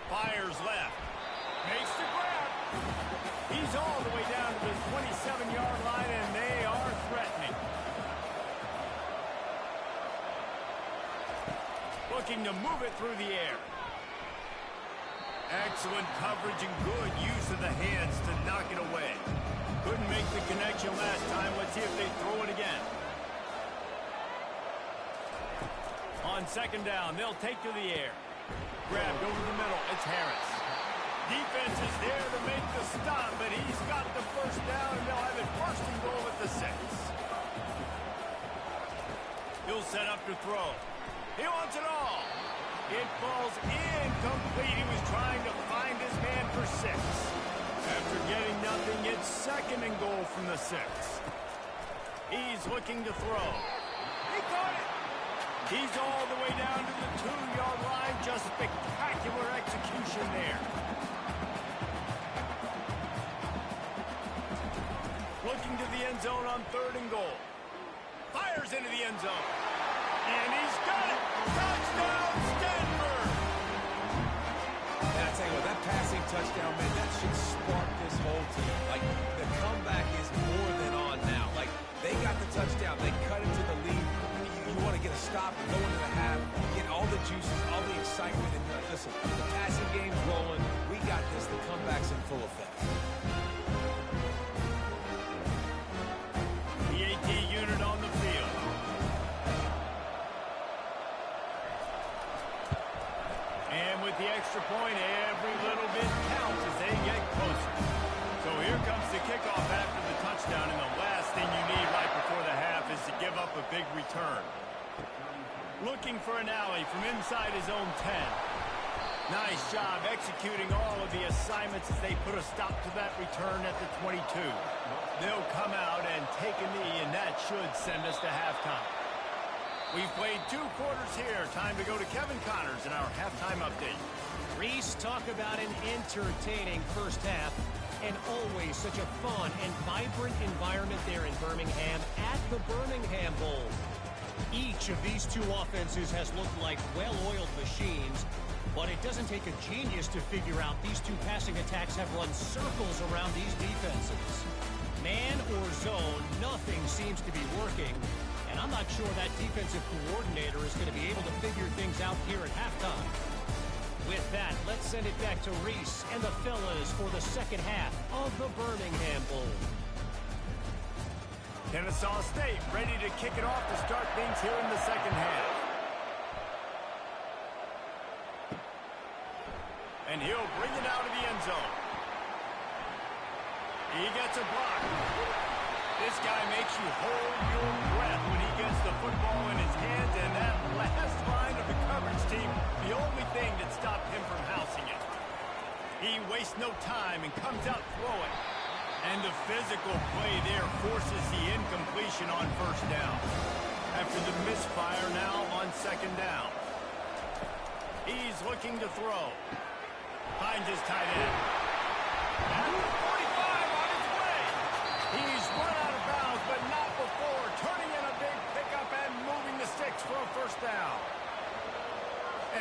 Fires left. Makes the grab. He's all the way down to the 27-yard line, and they are threatening. Looking to move it through the air. Excellent coverage and good use of the hands to knock it away. Couldn't make the connection last time. Let's see if they throw it again. On second down, they'll take to the air. Grabbed over the middle. It's Harris. Defense is there to make the stop, but he's got the first down, and they'll have it first and goal at the 6. He'll set up to throw. He wants it all. It falls incomplete. He was trying to find his man for 6. After getting nothing, it's second and goal from the 6. He's looking to throw. He caught it. He's all the way down to the 2-yard line. Just spectacular execution there. Looking to the end zone on 3rd and goal. Fires into the end zone. And he's got it. Touchdown, Stanford. And I tell you what, that passing touchdown, man, that should spark this whole team. Like, the comeback is more than on now. Like, they got the touchdown. They cut into the lead. You want to get a stop and go into the half, get all the juices, all the excitement. And listen, the passing game's rolling. We got this. The comeback's in full effect. The 18 extra point, every little bit counts as they get closer. So here comes the kickoff after the touchdown, and the last thing you need right before the half is to give up a big return. Looking for an alley from inside his own 10. Nice job executing all of the assignments as they put a stop to that return at the 22. They'll come out and take a knee, and that should send us to halftime. We've played 2 quarters here. Time to go to Kevin Connors in our halftime update. Reese, talk about an entertaining first half, and always such a fun and vibrant environment there in Birmingham at the Birmingham Bowl. Each of these 2 offenses has looked like well-oiled machines, but it doesn't take a genius to figure out these 2 passing attacks have run circles around these defenses. Man or zone, nothing seems to be working. And I'm not sure that defensive coordinator is going to be able to figure things out here at halftime. With that, let's send it back to Reese and the fellas for the second half of the Birmingham Bowl. Kennesaw State ready to kick it off to start things here in the second half. And he'll bring it out of the end zone. He gets a block. This guy makes you hold your breath when he gets the football in his hands, and that last line of the coverage team, the only thing that stopped him from housing it. He wastes no time and comes out throwing. And the physical play there forces the incompletion on first down. After the misfire now on second down. He's looking to throw. Finds his tight end. At the 45 on his way. He's run out of bounds, but not before. Turning in a big pickup and moving the sticks for a first down.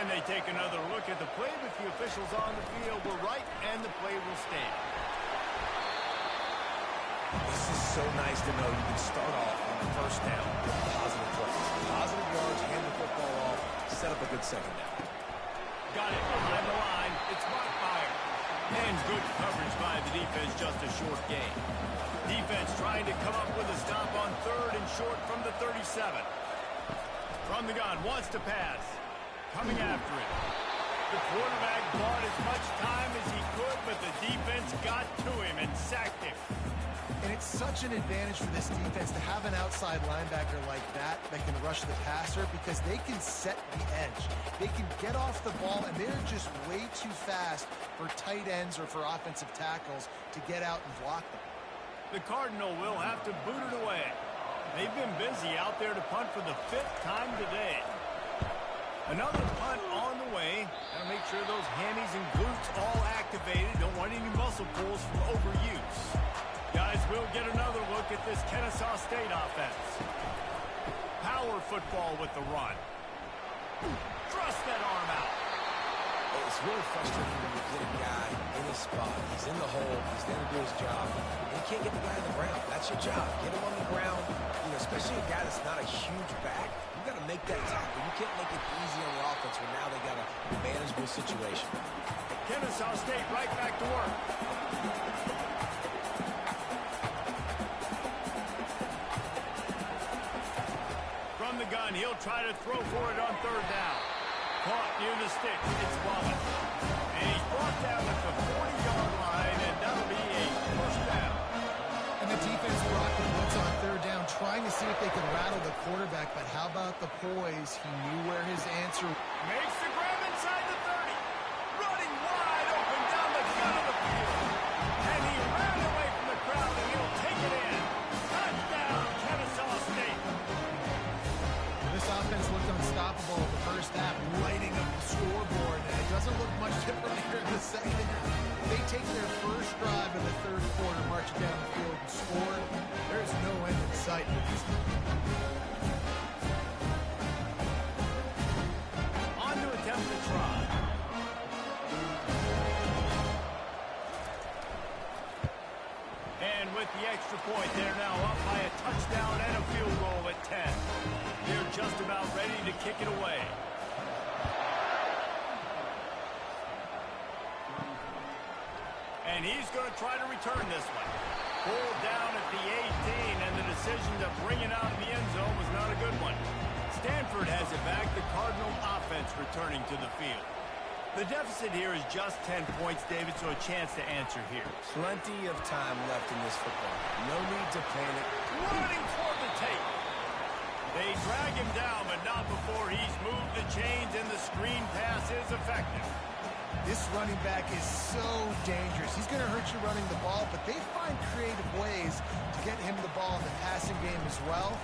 And they take another look at the play, but the officials on the field were right, and the play will stand. This is so nice to know you can start off on the first down with positive plays. Positive yards, hand the football off, set up a good second down. Got it behind the line. It's Rottmeyer. And good coverage by the defense, just a short gain. Defense trying to come up with a stop on third and short from the 37. From the gun, wants to pass. Coming after it. The quarterback bought as much time as he could, but the defense got to him and sacked him. And it's such an advantage for this defense to have an outside linebacker like that can rush the passer, because they can set the edge. They can get off the ball, and they're just way too fast for tight ends or for offensive tackles to get out and block them. The Cardinal will have to boot it away. They've been busy out there to punt for the 5th time today. Another punt on the way. Gotta make sure those hammies and glutes all activated. Don't want any muscle pulls from overuse. Guys, we'll get another look at this Kennesaw State offense. Power football with the run. Thrust that arm out. It's really frustrating when you get a guy in his spot. He's in the hole. He's there to do his job. And you can't get the guy on the ground. That's your job. Get him on the ground. You know, especially a guy that's not a huge back. You got to make that tackle. You can't make it easy on the offense when now they got a manageable situation. Kennesaw State right back to work. From the gun, he'll try to throw for it on third down. Caught near the sticks. It's Wallace. And he's brought down at the 40-yard line, and that'll be a first down. And the defense brought the blitz on third down, trying to see if they could rattle the quarterback. But how about the poise? He knew where his answer. Makes the grab inside the 30. Running wide open down the gun of the field. And he ran away from the crowd, and he'll take it in. Touchdown, Kennesaw State. This offense looked unstoppable in the first half, lighting up the scoreboard, and it doesn't look much different here in the second half. They take their first drive in the third quarter, march down the field, and score. There's no end in sight for this team. On to attempt the try. And with the extra point, they're now up by a touchdown and a field goal at 10. They're just about ready to kick it away. And he's going to try to return this one. Pulled down at the 18, and the decision to bring it out of the end zone was not a good one. Stanford has it back, the Cardinal offense returning to the field. The deficit here is just 10 points, David, so a chance to answer here. Plenty of time left in this football. No need to panic. Running toward the tape. They drag him down, but not before he's moved the chains and the screen pass is effective. This running back is so dangerous. He's going to hurt you running the ball, but they find creative ways to get him the ball in the passing game as well.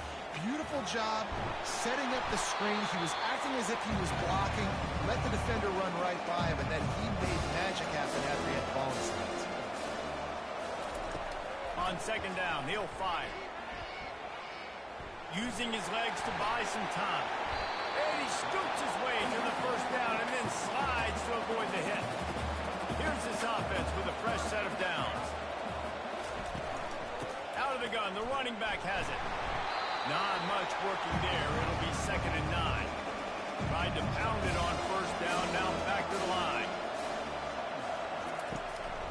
Beautiful job setting up the screen. He was acting as if he was blocking, let the defender run right by him, and then he made magic happen after he had the ball in his hands. On second down, he'll fire. Using his legs to buy some time. And he scoots his way to the first down and then slides to avoid the hit. Here's this offense with a fresh set of downs. Out of the gun, the running back has it. Not much working there. It'll be 2nd and 9. Tried to pound it on first down, now back to the line.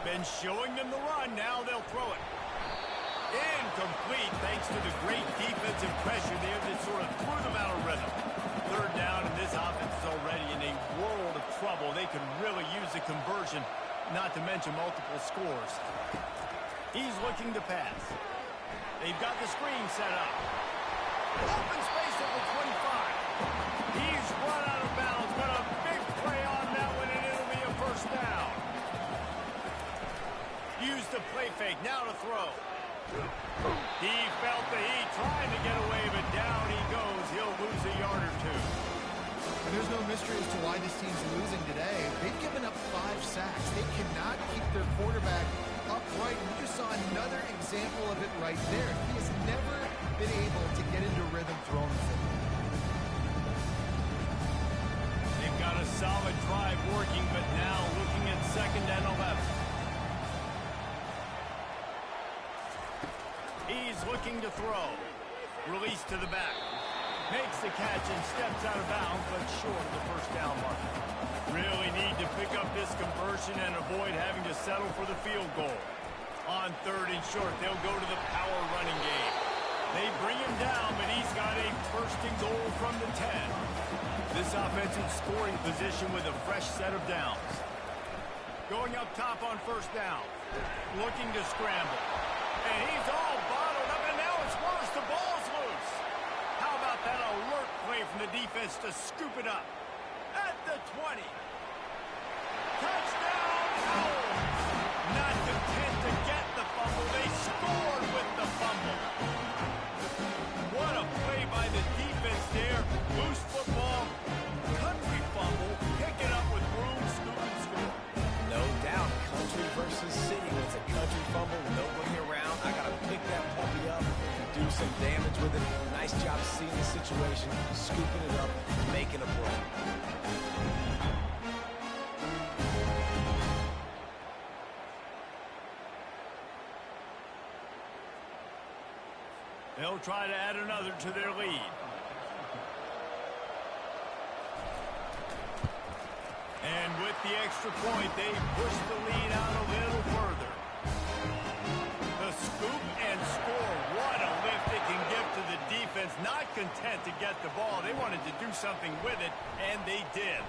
Been showing them the run, now they'll throw it. Incomplete thanks to the great defensive pressure there that sort of threw them out of rhythm. Third down, and this offense is already in a world of trouble. They could really use a conversion, not to mention multiple scores. He's looking to pass. They've got the screen set up. Open space at the 25. He's run out of bounds, but a big play on that one, and it'll be a first down. Use the play fake, now to throw. He felt the heat, trying to get away, but down he goes. He'll lose a yard or two. And there's no mystery as to why this team's losing today. They've given up 5 sacks. They cannot keep their quarterback upright. We just saw another example of it right there. He has never been able to get into rhythm throwing the football. They've got a solid drive working, but now looking at 2nd and 11. He's looking to throw. Release to the back. Makes the catch and steps out of bounds, but short of the first down mark. Really need to pick up this conversion and avoid having to settle for the field goal. On 3rd and short, they'll go to the power running game. They bring him down, but he's got a 1st and goal from the 10. This offensive scoring position with a fresh set of downs. Going up top on 1st down. Looking to scramble. And he's all bottled up, and now it's worse. The ball's loose. How about that alert play from the defense to scoop it up? At the 20. Touchdown, Owls. Not content to get the fumble, they scored with the fumble. What a play by the defense there. Loose football, country fumble, pick it up with room, scoop and score. No doubt, country versus city. It's a country fumble, nobody around. I got to pick that puppy up and do some damage with it. Nice job seeing the situation, scooping it up, making a play. They'll try to add another to their lead. And with the extra point, they push the lead out a little further. The scoop and score. What a lift it can give to the defense. Not content to get the ball. They wanted to do something with it, and they did.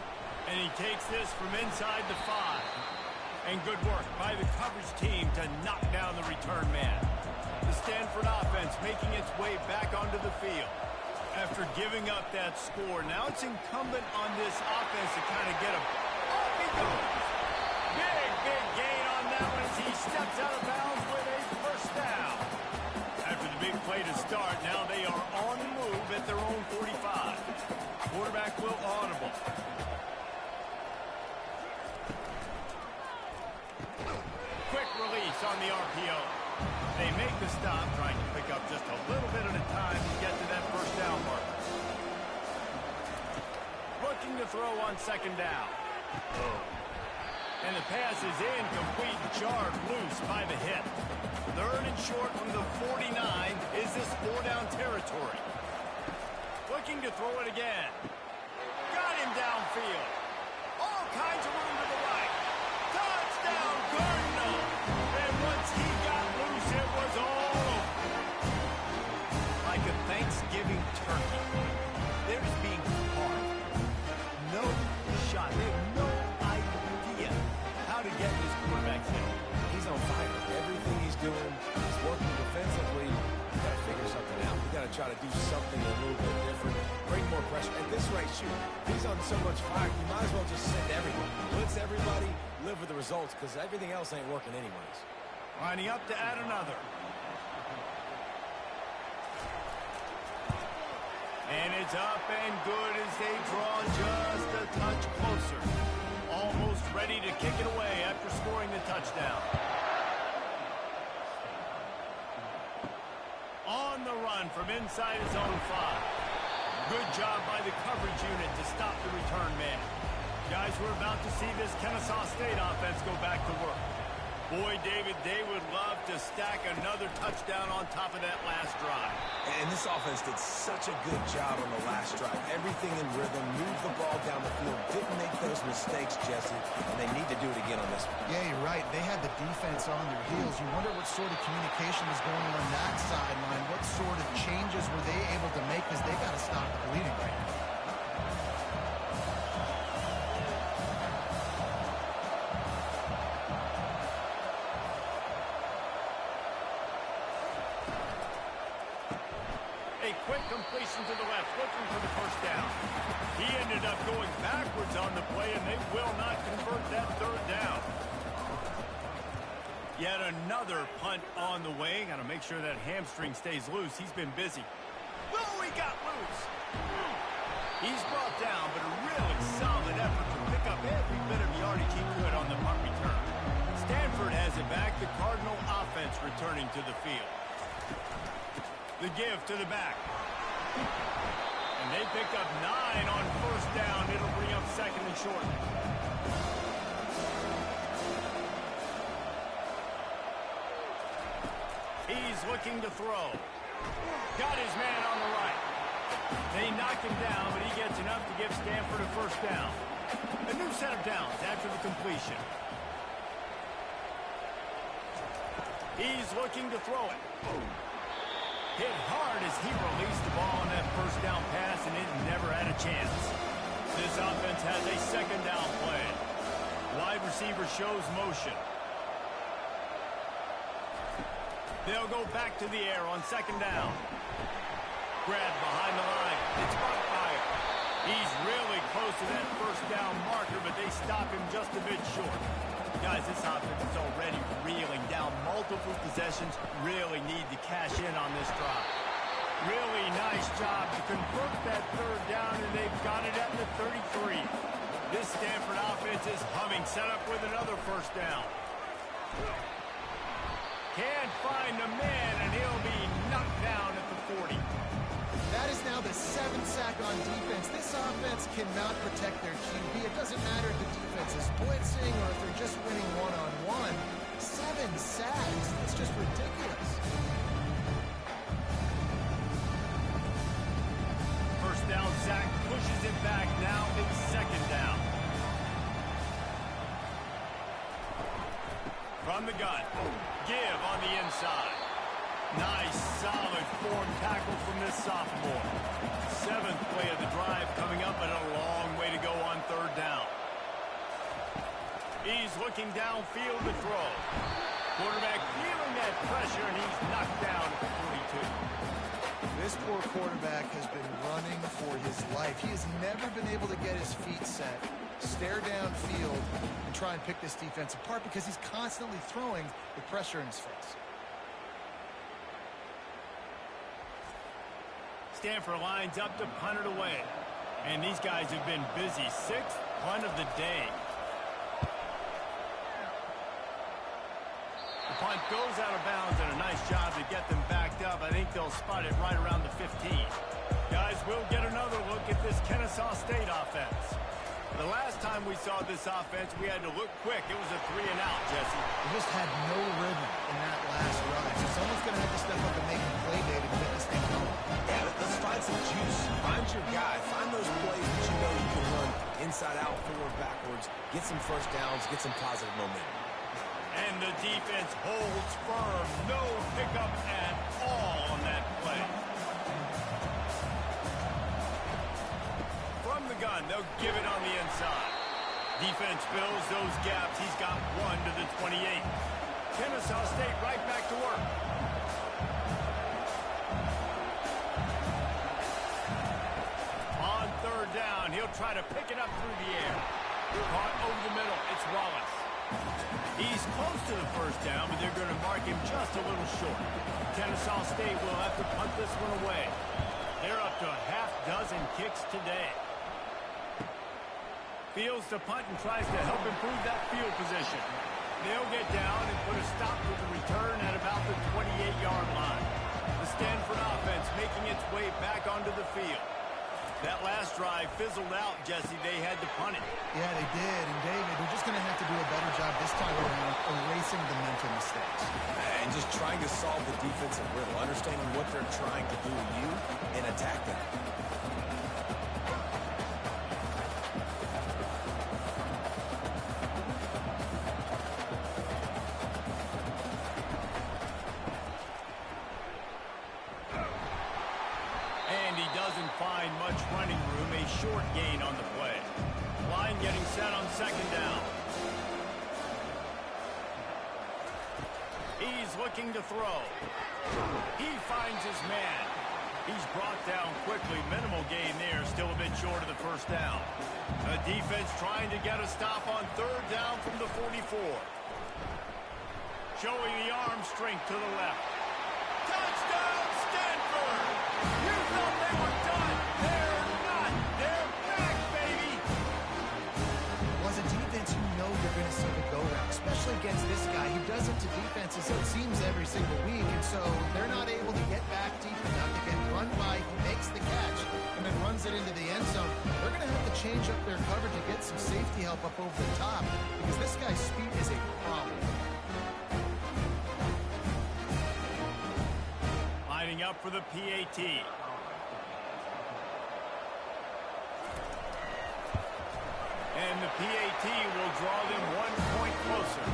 And he takes this from inside the 5. And good work by the coverage team to knock down the return man. The Stanford offense making its way back onto the field. After giving up that score, now it's incumbent on this offense to kind of get him. Off he goes. Big gain on that one as he steps out of bounds with a first down. After the big play to start, now they are on the move at their own 45. Quarterback will audible. Quick release on the RPO. They make the stop, trying to pick up just a little bit at a time to get to that first down mark. Looking to throw on 2nd down. And the pass is incomplete, jarred loose by the hit. 3rd and short from the 49. Is this 4-down territory? Looking to throw it again. Got him downfield. All kinds of room to the right. Touchdown, Cardinal. And once he got loose, it was all over. Like a Thanksgiving turkey. They're just being hard. No shot. They have no this right shooter. He's on so much fire, you might as well just send everybody. Blitz everybody, live with the results, because everything else ain't working anyways. Lining up to add another. And it's up and good as they draw just a touch closer. Almost ready to kick it away after scoring the touchdown. On the run from inside his own 5. Good job by the coverage unit to stop the return man. Guys, we're about to see this Kennesaw State offense go back to work. Boy, David, they would love to stack another touchdown on top of that last drive. And this offense did such a good job on the last drive. Everything in rhythm, moved the ball down the field, didn't make those mistakes, Jesse, and they need to do it again on this one. Yeah, you're right. They had the defense on their heels. You wonder what sort of communication was going on that sideline. What sort of changes were they able to make, because they got to stop the bleeding right now. Completion to the left, looking for the first down. He ended up going backwards on the play, and they will not convert that third down. Yet another punt on the way. Got to make sure that hamstring stays loose. He's been busy. Oh, he got loose. He's brought down, but a really solid effort to pick up every bit of yardage he could on the punt return. Stanford has it back. The Cardinal offense returning to the field. The give to the back. And they pick up 9 on first down. It'll bring up second and short. He's looking to throw. Got his man on the right. They knock him down, but he gets enough to give Stanford a first down. A new set of downs after the completion. He's looking to throw it. Hit hard as he released the ball on that first down pass, and it never had a chance. This offense has a second down play. Wide receiver shows motion. They'll go back to the air on second down. Grabbed behind the line. It's caught fire. He's really close to that first down marker, but they stop him just a bit short. Guys, this offense is already reeling down multiple possessions. Really need to cash in on this drive. Really nice job to convert that third down, and they've got it at the 33. This Stanford offense is humming. Set up with another first down. Can't find the man, and he'll be knocked down at the 40. That is now the 7th sack on defense. This offense cannot protect their QB. It doesn't matter if the defense is blitzing or if they're just winning one-on-one. 7 sacks. It's just ridiculous. First down sack pushes it back. Now it's second down. From the gun. Give on the inside. Nice, solid form tackle from this sophomore. 7th play of the drive coming up, and a long way to go on third down. He's looking downfield to throw. Quarterback feeling that pressure, and he's knocked down at the 42. This poor quarterback has been running for his life. He has never been able to get his feet set, stare downfield, and try and pick this defense apart because he's constantly throwing with pressure in his face. Stanford lines up to punt it away. And these guys have been busy. 6th punt of the day. The punt goes out of bounds, and a nice job to get them backed up. I think they'll spot it right around the 15. Guys, we'll get another look at this Kennesaw State offense. The last time we saw this offense, we had to look quick. It was a 3-and-out, Jesse. They just had no rhythm in that last drive. So someone's going to have to step up and make a play, David, to get this thing going. Yeah, let's find some juice. Find your guy. Find those plays that you know you can run inside out, forward, backwards. Get some first downs. Get some positive momentum. And the defense holds firm. No pickup at all on that play. From the gun, they'll give it on the inside. Defense fills those gaps. He's got 1 to the 28. Kennesaw State right back to work. On third down. He'll try to pick it up through the air. Caught over the middle. It's Wallace. He's close to the first down, but they're going to mark him just a little short. Kennesaw State will have to punt this one away. They're up to a half-dozen kicks today. Fields to punt and tries to help improve that field position. They'll get down and put a stop to the return at about the 28-yard line. The Stanford offense making its way back onto the field. That last drive fizzled out, Jesse. They had to punt it. Yeah, they did. And, David, they're just going to have to do a better job this time around erasing the mental mistakes. And just trying to solve the defensive riddle, understanding what they're trying to do to you and attack them. Find much running room, a short gain on the play. Line getting set on second down. He's looking to throw. He finds his man. He's brought down quickly. Minimal gain there, still a bit short of the first down. The defense trying to get a stop on third down from the 44. Showing the arm strength to the left. Touchdown, Stanford! You thought they were done. They're not. They're back, baby. Well, as a defense, you know you're going to see the go-round, especially against this guy. He does it to defenses, it seems, every single week, and so they're not able to get back deep enough to get run by. He makes the catch and then runs it into the end zone. They're going to have to change up their coverage to get some safety help up over the top because this guy's speed is a problem. Lining up for the PAT. And the PAT will draw them 1 point closer.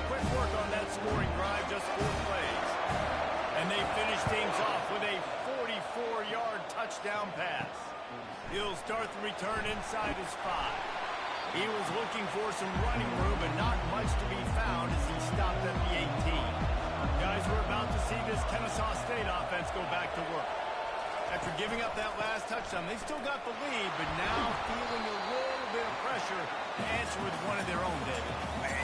Quick work on that scoring drive, just 4 plays. And they finish things off with a 44-yard touchdown pass. He'll start the return inside his 5. He was looking for some running room, but not much to be found as he stopped at the 18. Guys, we're about to see this Kennesaw State offense go back to work. After giving up that last touchdown, they still got the lead, but now feeling a little bit of pressure to answer with one of their own, David.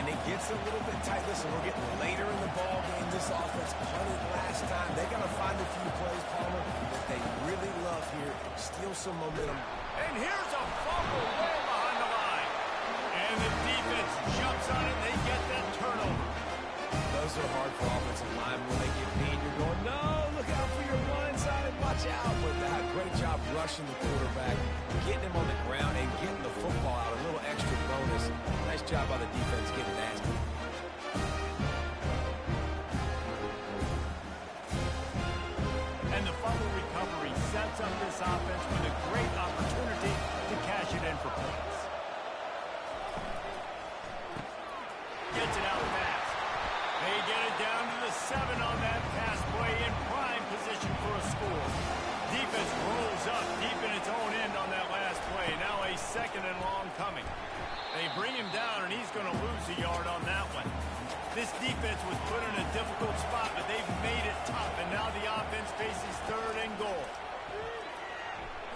And it gets a little bit tight. Listen, we're getting later in the ball game. This offense punted last time. They got to find a few plays, Palmer, that they really love here. Steal some momentum. And here's a fumble way behind the line. And the defense jumps on it, and they get that turnover. Those are hard for offensive line when they get beat. You're going, no, look out for your blind side. Watch out. But great job rushing the quarterback, getting him on the ground, and getting the football out. A little extra bonus. Nice job by the defense getting nasty. And the fumble recovery sets up this offense with a great opportunity to cash it in for points. Gets it out fast. They get it down to the 7 on that pass play in prime position for a score. Defense rolls up deep in its own end on that last play. Now a 2nd and long coming. They bring him down, and he's going to lose a yard on that one. This defense was put in a difficult spot, but they've made it tough, and now the offense faces 3rd and goal.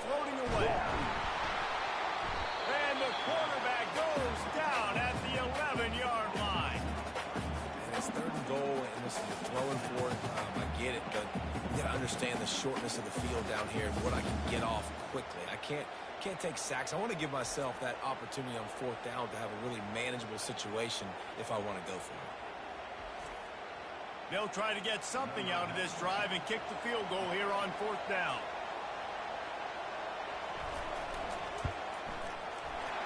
Floating away. And the quarterback goes down at the 11-yard line. And it's 3rd and goal, and this is throwing for it. I get it, but you got to understand the shortness of the field down here and what I can get off quickly. I can't take sacks. I want to give myself that opportunity on 4th down to have a really manageable situation if I want to go for it. They'll try to get something out of this drive and kick the field goal here on 4th down.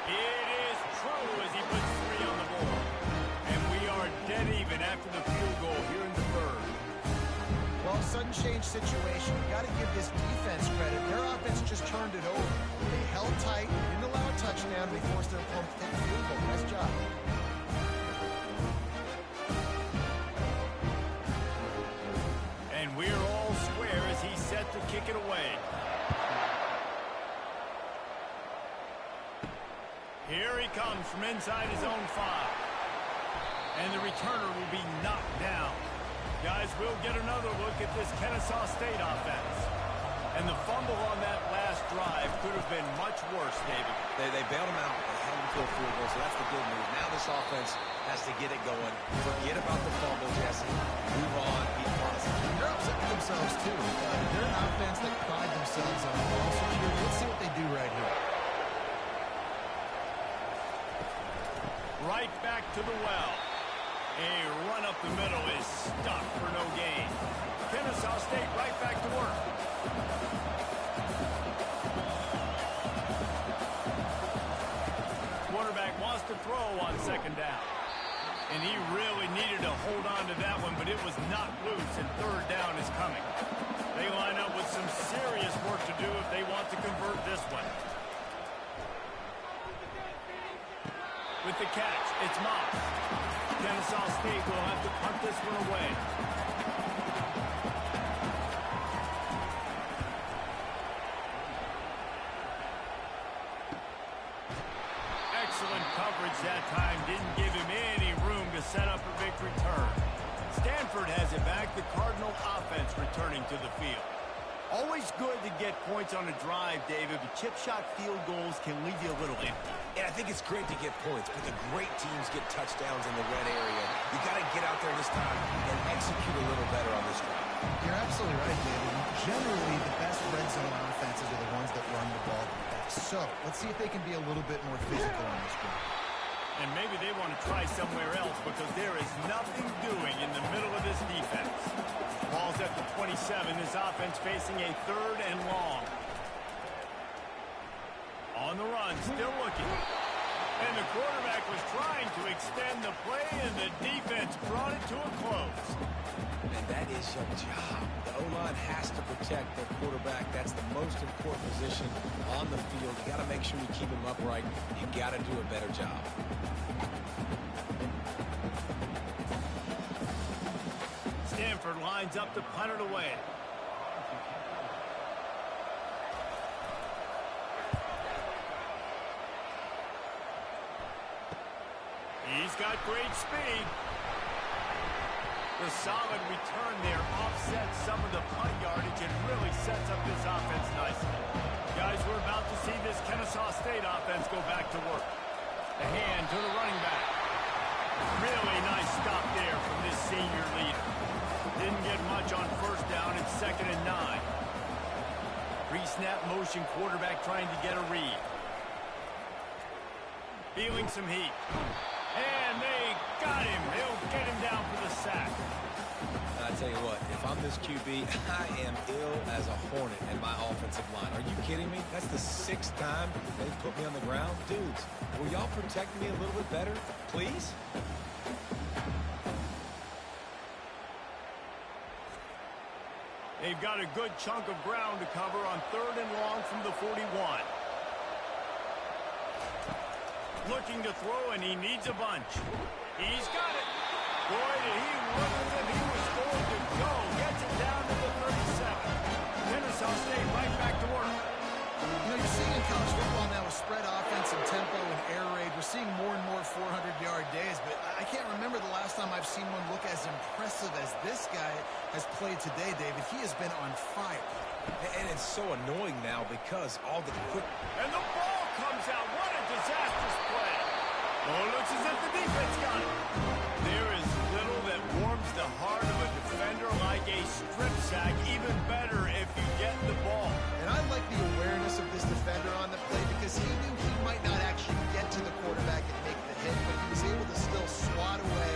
It is true as he puts 3 on the board. And we are dead even after the field goal here in the 3rd. Well, sudden change situation. You got to give this defense credit. Their offense just turned it over. They held tight, didn't allow a touchdown. They forced their opponent to take a field goal. Nice job. And we're all square as he's set to kick it away. Here he comes from inside his own 5. And the returner will be knocked down. Guys, we'll get another look at this Kennesaw State offense. And the fumble on that last drive could have been much worse, David. They bailed him out. They held him to a field goal, so that's the good news. Now this offense has to get it going. Forget about the fumble, Jesse. Move on. Be positive. They're upsetting themselves, too. They're an offense that pride themselves on ball security. Let's see what they do right here. Right back to the well. A run up the middle is stuck for no gain. Kennesaw State right back to work. Quarterback wants to throw on second down. And he really needed to hold on to that one, but it was not loose, and third down is coming. They line up with some serious work to do if they want to convert this one. With the catch, it's Moss. Kennesaw State will have to punt this one away. Excellent coverage that time. Didn't give him any room to set up a big return. Stanford has it back. The Cardinal offense returning to the field. Always good to get points on a drive, David, but chip shot field goals can leave you a little empty. Yeah, I think it's great to get points, but the great teams get touchdowns in the red area. You got to get out there this time and execute a little better on this drive. You're absolutely right, David. Generally, the best red zone offenses are the ones that run the ball the best. So, let's see if they can be a little bit more physical on this drive. And maybe they want to try somewhere else because there is nothing doing in the middle of this defense. Ball's at the 27. This offense facing a third and long. On the run, still looking. And the quarterback was trying to extend the play, and the defense brought it to a close. And that is your job. The O-line has to protect their quarterback. That's the most important position on the field. You got to make sure you keep him upright. You got to do a better job. Stanford lines up to punt it away. He's got great speed. The solid return there offsets some of the punt yardage and really sets up this offense nicely. Guys, we're about to see this Kennesaw State offense go back to work. The hand to the running back. Really nice stop there from this senior leader. Didn't get much on first down. It's 2nd and 9. Pre-snap motion quarterback trying to get a read. Feeling some heat. And they got him. They'll get him down for the sack. I tell you what, if I'm this QB, I am ill as a hornet in my offensive line. Are you kidding me? That's the 6th time they've put me on the ground. Dudes, will y'all protect me a little bit better, please? They've got a good chunk of ground to cover on 3rd and long from the 41. Looking to throw, and he needs a bunch. He's got it. Boy, did he look as if he was going to go. Gets it down to the 37. Kennesaw State right back to work. You know, you're seeing in college football now a spread offense and tempo and air raid. We're seeing more and more 400-yard days, but I can't remember the last time I've seen one look as impressive as this guy has played today, David. He has been on fire. And it's so annoying now because all the quick... And the ball comes out. What a disastrous play. Oh, it looks as if the defense got it. There is little that warms the heart of a defender like a strip sack. Even better if you get the ball. And I like the awareness of this defender on the play because he knew he might not actually get to the quarterback and make the hit, but he was able to still swat away,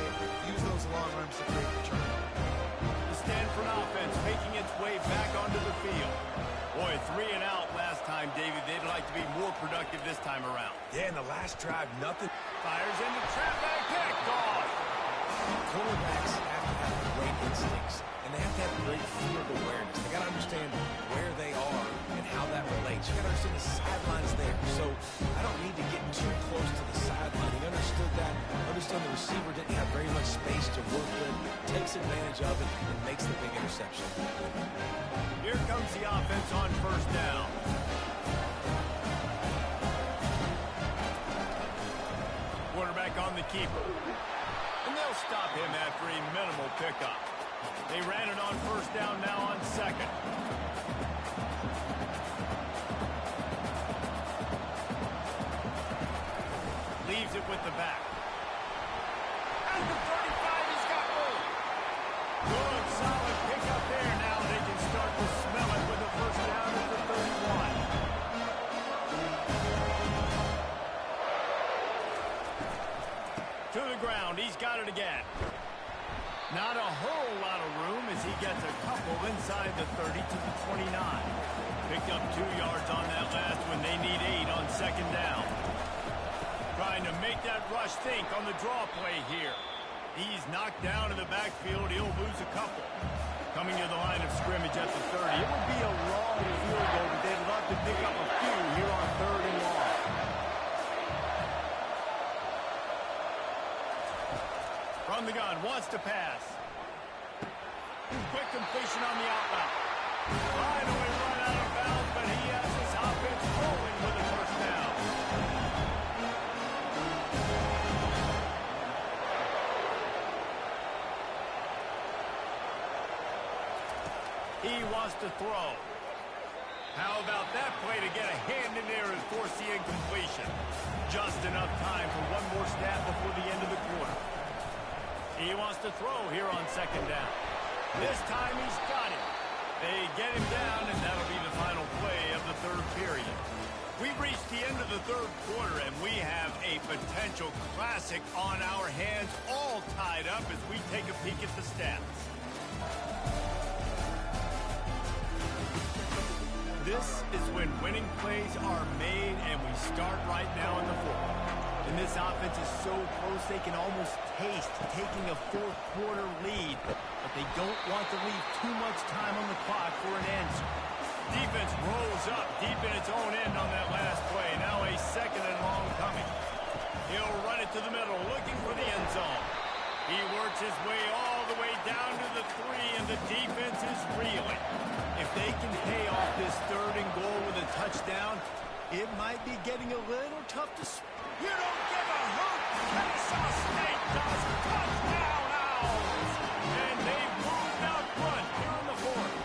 use those long arms to create the turnover. The Stanford offense making its way back onto the field. Boy, 3 and out last time, David. They'd like to be more productive this time around. Yeah, in the last drive, nothing. Fires into trap back, picked off. Quarterbacks have to have great instincts, and they have to have great field awareness. They got to understand where they are and how that relates. You got to understand the sidelines there. So I don't need to get too close to the sideline. He understood that. Understood the receiver didn't have very much space to work with. Takes advantage of it and makes the big interception. Here comes the offense on first down. Quarterback on the keeper. And they'll stop him after a minimal pickup. They ran it on first down, now on second. Leaves it with the back. At the 35, he's got room. Good, solid pickup there. Now they can start to smell it with the first down at the 31. To the ground, he's got it again. Not a whole lot of room as he gets a couple inside the 30 to the 29. Picked up 2 yards on that last one. They need 8 on second down. Trying to make that rush think on the draw play here. He's knocked down in the backfield. He'll lose a couple. Coming to the line of scrimmage at the 30. It would be a long field goal, but they'd love to pick up a few here on 3rd and long. From the gun, wants to pass. Quick completion on the out route. Finally run out of bounds, but he has his offense rolling with a first down. He wants to throw. How about that play to get a hand in there and force the incompletion? Just enough time for one more snap before the end of the quarter. He wants to throw here on second down. This time he's got him. They get him down, and that'll be the final play of the 3rd period. We've reached the end of the 3rd quarter, and we have a potential classic on our hands, all tied up as we take a peek at the stats. This is when winning plays are made, and we start right now in the 4th. And this offense is so close they can almost taste taking a 4th quarter lead, but they don't want to leave too much time on the clock for an answer. Defense rolls up deep in its own end on that last play. Now a 2nd and long coming. He'll run it to the middle, looking for the end zone. He works his way all the way down to the 3, and the defense is reeling. If they can pay off this 3rd and goal with a touchdown, it might be getting a little tough to... You don't give a hoot! Kennesaw State does. Touchdown Owls! And they've moved out front here in the 4th.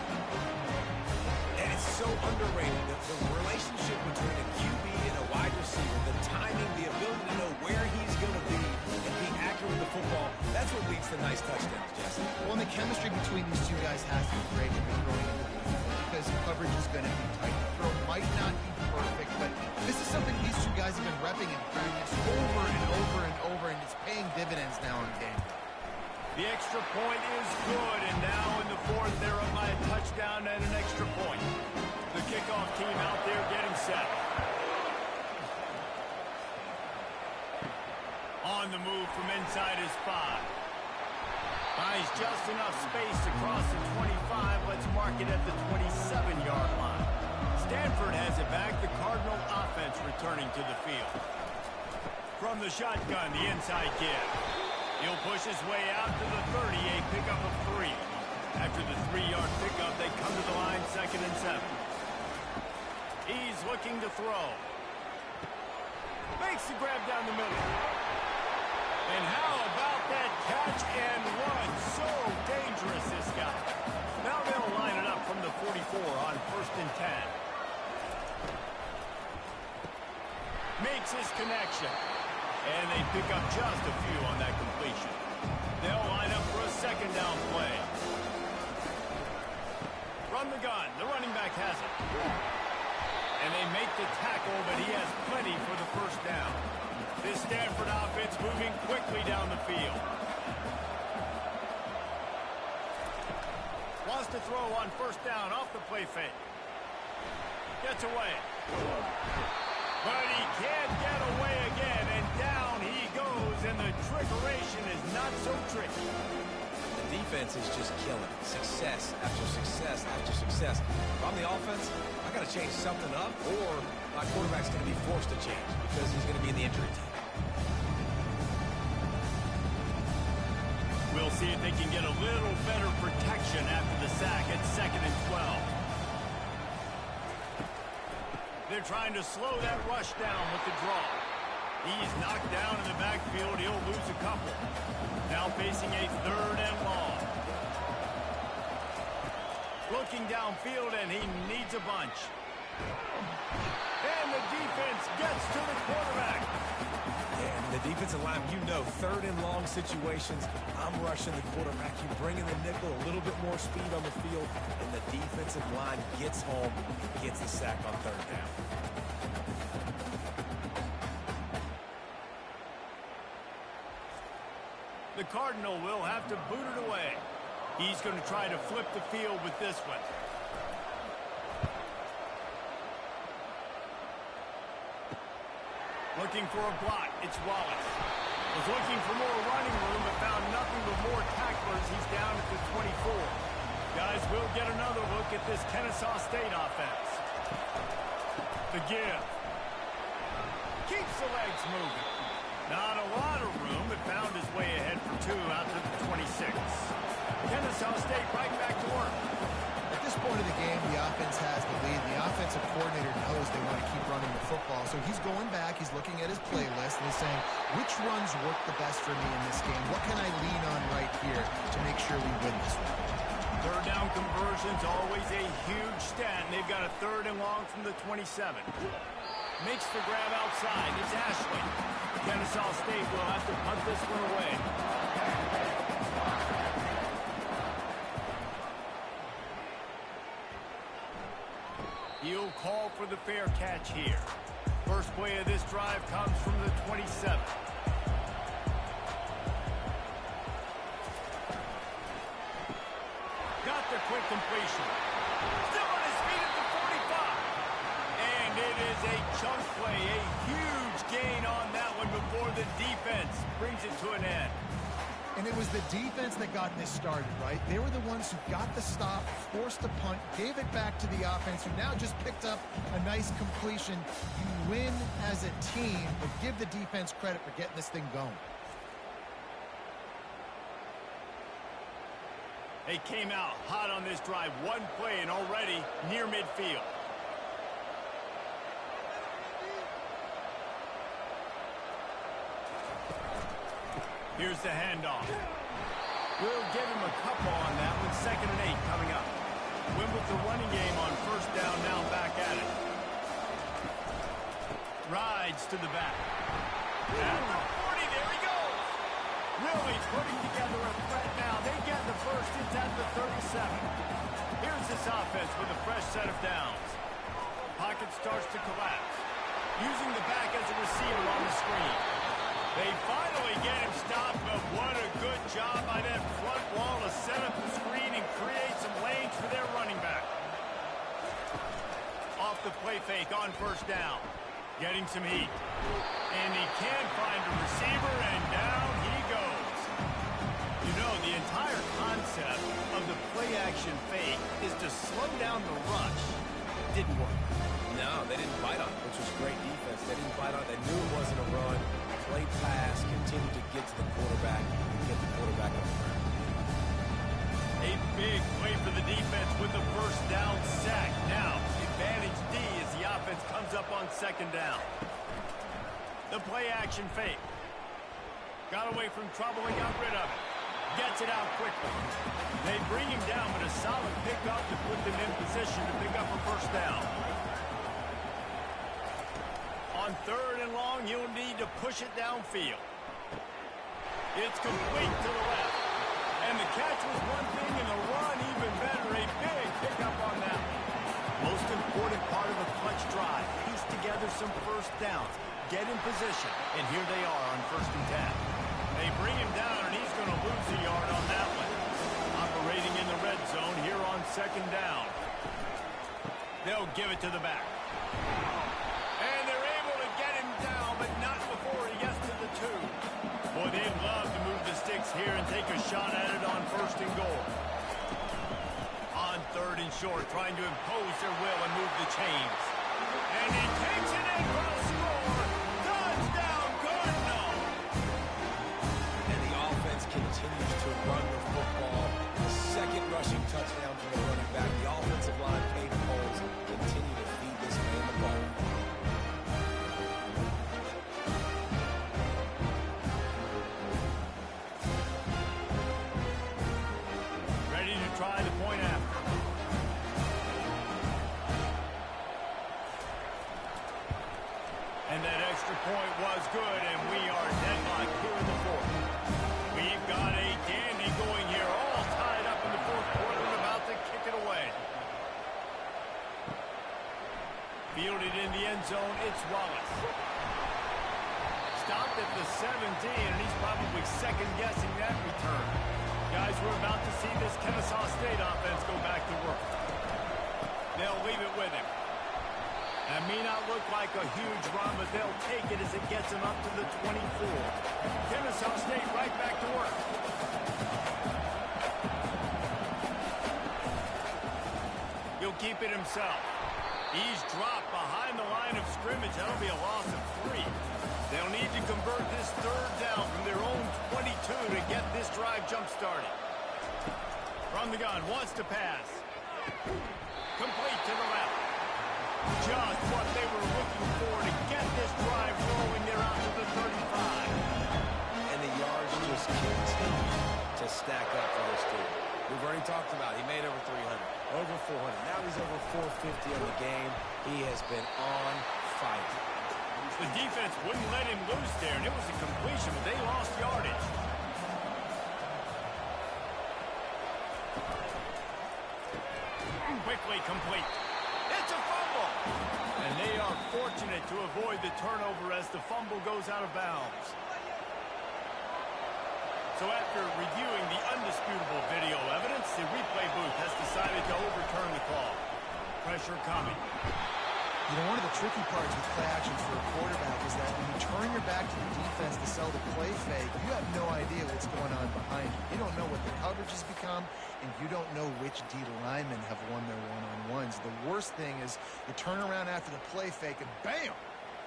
And it's so underrated. The relationship between a QB and a wide receiver, the timing, the ability to know where he's going to be, and being accurate with the football, that's what leads to nice touchdowns, Jesse. Well, and the chemistry between these two guys has to be great when you're throwing into the field because coverage is going to be tight. The throw might not be perfect, but this is something these two guys have been repping in practice over and over and over, and it's paying dividends now in game. The extra point is good, and now in the 4th, they're up by a touchdown and an extra point. The kickoff team out there getting set. On the move from inside his 5. Finds just enough space across the 25. Let's mark it at the 27-yard line. Stanford has it back. The Cardinal offense returning to the field. From the shotgun, the inside give. He'll push his way out to the 30, a pickup of 3. After the 3-yard pickup, they come to the line 2nd and 7. He's looking to throw. Makes the grab down the middle. And how about that catch and run? So dangerous, this guy. Now they'll line it up from the 44 on 1st and 10. Makes his connection. And they pick up just a few on that completion. They'll line up for a 2nd down play. From the gun, the running back has it. And they make the tackle, but he has plenty for the 1st down. This Stanford offense moving quickly down the field. Wants to throw on 1st down off the play fake. Gets away. But he can't get away again, and down he goes, and the trickeration is not so tricky. The defense is just killing. Success after success after success. If I'm the offense, I got to change something up, or my quarterback's going to be forced to change because he's going to be in the injury team. We'll see if they can get a little better protection after the sack at 2nd and 12. They're trying to slow that rush down with the draw. He's knocked down in the backfield. He'll lose a couple. Now facing a 3rd and long. Looking downfield, and he needs a bunch. And the defense gets to the quarterback. Yeah, and the defensive line, you know, third and long situations, I'm rushing the quarterback. You bring in the nickel, a little bit more speed on the field, and the defensive line gets home, gets the sack on third down. The Cardinal will have to boot it away. He's going to try to flip the field with this one. Looking for a block. It's Wallace. Was looking for more running room, but found nothing but more tacklers. He's down at the 24. Guys, we'll get another look at this Kennesaw State offense. The give. Keeps the legs moving. Not a lot of room, but found his way ahead for two out to the 26. Kennesaw State right back to work. At this point of the game, the offense has the lead. The offensive coordinator knows they want to keep running the football, so he's going back, he's looking at his playlist, and he's saying, which runs work the best for me in this game? What can I lean on right here to make sure we win this one? Third down conversion's always a huge stat, and they've got a third and long from the 27. Makes the grab outside. It's Ashley. Kennesaw State will have to punt this one away. He'll call for the fair catch here. First play of this drive comes from the 27. Got the quick completion. Still on his feet at the 45. And it is a chunk play, a huge gain on that one before the defense brings it to an end. And it was the defense that got this started, right? They were the ones who got the stop, forced the punt, gave it back to the offense, who now just picked up a nice completion. You win as a team, but give the defense credit for getting this thing going. They came out hot on this drive. One play and already near midfield. Here's the handoff. We'll give him a couple on that with 2nd and 8 coming up. Win with the running game on first down, now back at it. Rides to the back. At the 40, there he goes. Really putting together a threat now. They get the first, it's at the 37. Here's this offense with a fresh set of downs. Pocket starts to collapse. Using the back as a receiver on the screen. They finally get him stopped, but what a good job by that front wall to set up the screen and create some lanes for their running back. Off the play fake on first down. Getting some heat. And he can't find a receiver, and down he goes. You know, the entire concept of the play-action fake is to slow down the rush. Didn't work. No, they didn't bite on it, which was great defense. They didn't bite on it. They knew it wasn't a run. Play pass, continue to get to the quarterback, and get the quarterback on the ground. A big play for the defense with the first down sack. Now, advantage D as the offense comes up on 2nd down. The play action fake. Got away from trouble and got rid of it. Gets it out quickly. They bring him down, but a solid pickup to put them in position to pick up a first down. On 3rd and long, you'll need to push it downfield. It's complete to the left. And the catch was one thing, and the run even better. A big pickup on that. Most important part of a clutch drive. Piece together some first downs. Get in position. And here they are on 1st and 10. They bring him down, and he's going to lose a yard on that one. Operating in the red zone here on 2nd down. They'll give it to the back. And they're able to get him down, but not before he gets to the 2. Boy, they'd love to move the sticks here and take a shot at it on 1st and goal. On 3rd and short, trying to impose their will and move the chains. And he takes it in for a score. Touchdown, Cardinal! And the offense continues to run the football. The 2nd rushing touchdown from the running back. The offensive line paid holes. Continue to feed this man the ball. Ready to try the point after. And that extra point was good, and we are deadlocked here in the fourth. We've got a dandy going here, all tied up in the fourth quarter and about to kick it away. Fielded in the end zone, it's Wallace. Stopped at the 17, and he's probably second-guessing that return. Guys, we're about to see this Kennesaw State offense go back to work. They'll leave it with him. That may not look like a huge run, but they'll take it as it gets him up to the 24. Kennesaw State right back to work. He'll keep it himself. He's dropped behind the line of scrimmage. That'll be a loss of 3. They'll need to convert this third down from their own 22 to get this drive jump-started. From the gun, wants to pass. Complete to the left. Just what they were looking for to get this drive rolling. They're out to the 35. And the yards just continue to stack up for this team. We've already talked about it. He made over 300, over 400. Now he's over 450 on the game. He has been on fire. The defense wouldn't let him loose there, and it was a completion, but they lost yardage. Quickly complete. It's a fumble. And they are fortunate to avoid the turnover as the fumble goes out of bounds. So after reviewing the undisputable video evidence, the replay booth has decided to overturn the call. Pressure coming. You know, one of the tricky parts with play action for a quarterback is that when you turn your back to the defense to sell the play fake, you have no idea what's going on behind you. You don't know what the coverage has become, and you don't know which D linemen have won their one-on-ones. The worst thing is you turn around after the play fake, and bam!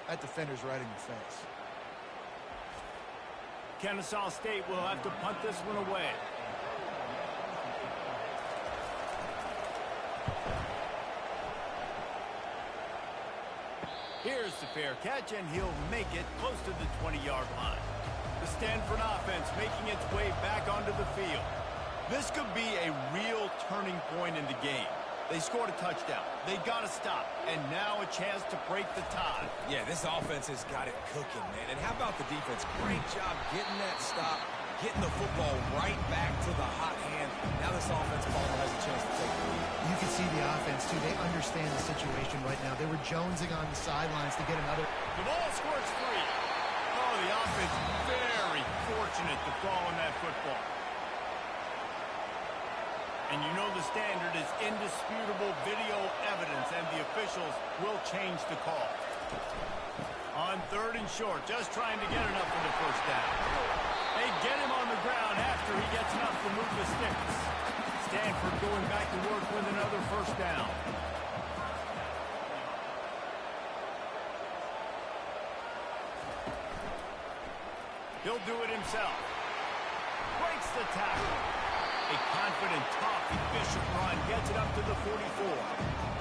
That defender's right in your face. Kennesaw State will have to punt this one away. Here's the fair catch, and he'll make it close to the 20-yard line. The Stanford offense making its way back onto the field. This could be a real turning point in the game. They scored a touchdown. They got to stop. And now a chance to break the tie. Yeah, this offense has got it cooking, man. And how about the defense? Great job getting that stop, getting the football right back to the hot hand. Now this offense probably has a chance to take the lead. You can see the offense, too. They understand the situation right now. They were jonesing on the sidelines to get another. The ball scores 3. Oh, the offense very fortunate to fall on that football. And you know the standard is indisputable video evidence, and the officials will change the call. On 3rd and short, just trying to get enough for the first down. They get him on the ground after he gets enough to move the sticks. Stanford going back to work with another first down. He'll do it himself. Breaks the tackle. A confident, tough, efficient run gets it up to the 44.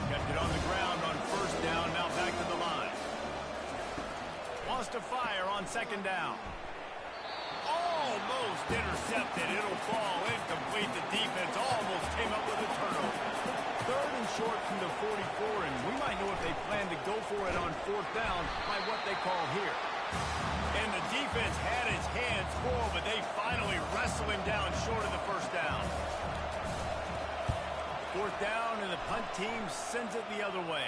Kept it on the ground on first down, now back to the line. Wants to fire on 2nd down. Almost intercepted. It'll fall incomplete. The defense almost came up with a turnover. 3rd and short from the 44, and we might know if they plan to go for it on 4th down by what they call here. And the defense had his hands full, but they finally wrestle him down short of the first down. 4th down, and the punt team sends it the other way.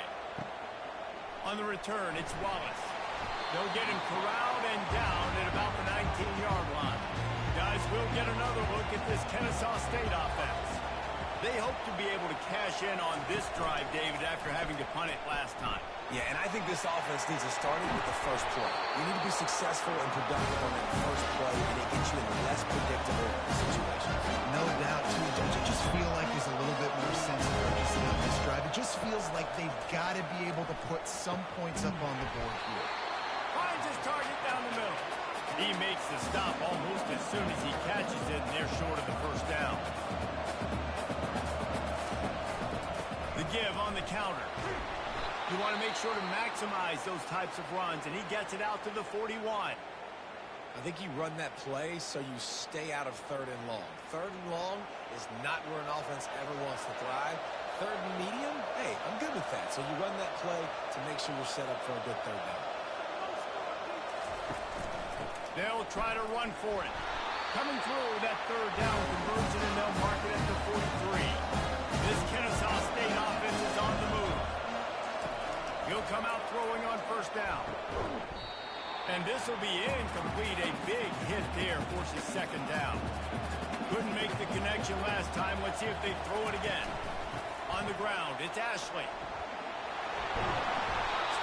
On the return, it's Wallace. They'll get him corralled and down at about the 19-yard line. Guys, we'll get another look at this Kennesaw State offense. They hope to be able to cash in on this drive, David, after having to punt it last time. Yeah, and I think this offense needs to start with the first play. You need to be successful and productive on that first play, and it gets you in less predictable situations. No doubt, too. Don't you just feel like there's a little bit more sense of urgency on this drive? It just feels like they've got to be able to put some points up on the board here. Finds his target down the middle. He makes the stop almost as soon as he catches it, and they're short of the first down. The give on the counter. You want to make sure to maximize those types of runs, and he gets it out to the 41. I think you run that play so you stay out of 3rd and long. 3rd and long is not where an offense ever wants to thrive. 3rd and medium, hey, I'm good with that. So you run that play to make sure you're set up for a good 3rd down. They'll try to run for it. Coming through that third down conversion, and they'll mark it at the 43. This Kennesaw State offense is on the move. He'll come out throwing on first down. And this will be incomplete. A big hit there forces second down. Couldn't make the connection last time. Let's see if they throw it again. On the ground, it's Ashley.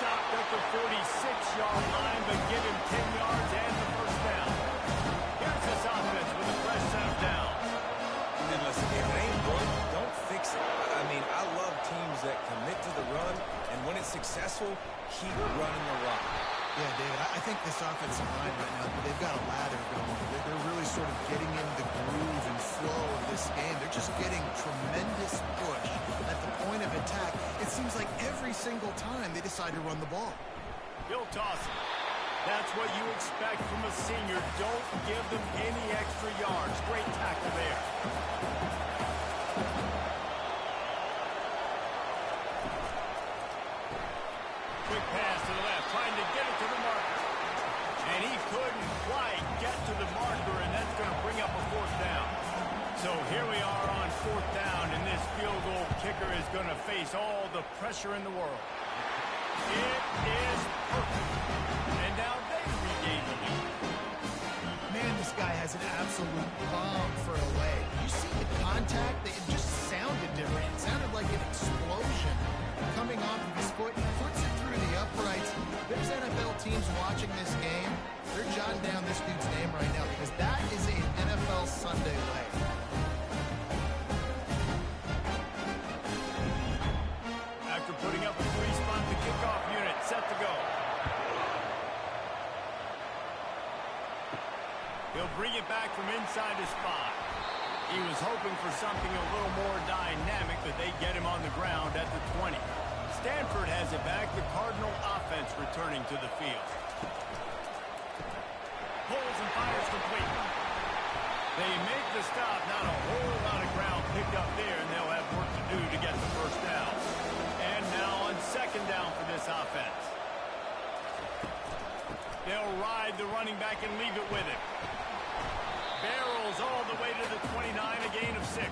Stopped at the 46-yard line, but give him 10 yards and the first down. Here's this offense with a fresh set of downs. And listen, if it ain't broke, don't fix it. I mean, I love teams that commit to the run, and when it's successful, keep running the rock. Yeah, David, I think this offensive line right now, they've got a ladder going. They're really sort of getting in the groove and flow of this game. They're just getting tremendous push at the point of attack. It seems like every single time they decide to run the ball. He'll toss it. That's what you expect from a senior. Don't give them any extra yards. Great tackle there. Quick pass to the left, trying to get it to the marker. And he couldn't quite get to the marker, and that's going to bring up a fourth down. So here we are on fourth down, and this field goal kicker is going to face all the pressure in the world. It is perfect. And now they regain the lead. Man, this guy has an absolute bomb for a leg. You see the contact? It just sounded different. It sounded like an explosion coming off of his foot. He puts it through the uprights. There's NFL teams watching this game. They're jotting down this dude's name right now because that is an NFL Sunday leg. After putting up a three-spot, the kickoff unit set to go. He'll bring it back from inside his spot. He was hoping for something a little more dynamic, but they get him on the ground at the 20. Stanford has it back. The Cardinal offense returning to the field. Pulls and fires complete. They make the stop. Not a whole lot of ground picked up there, and they'll have work to do to get the first down. And now on second down for this offense. They'll ride the running back and leave it with him. Barrels all the way to the 29, a gain of 6.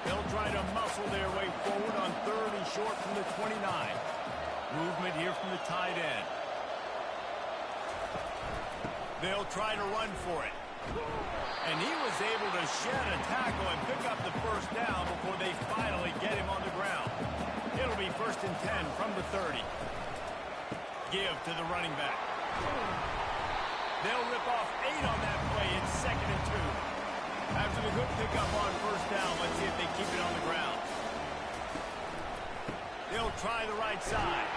They'll try to muscle their way forward on third and short from the 29. Movement here from the tight end. They'll try to run for it. And he was able to shed a tackle and pick up the first down before they finally get him on the ground. It'll be first and 10 from the 30. Give to the running back. They'll rip off 8 on that play. It's second and 2. After the good pickup on first down, let's see if they keep it on the ground. They'll try the right side.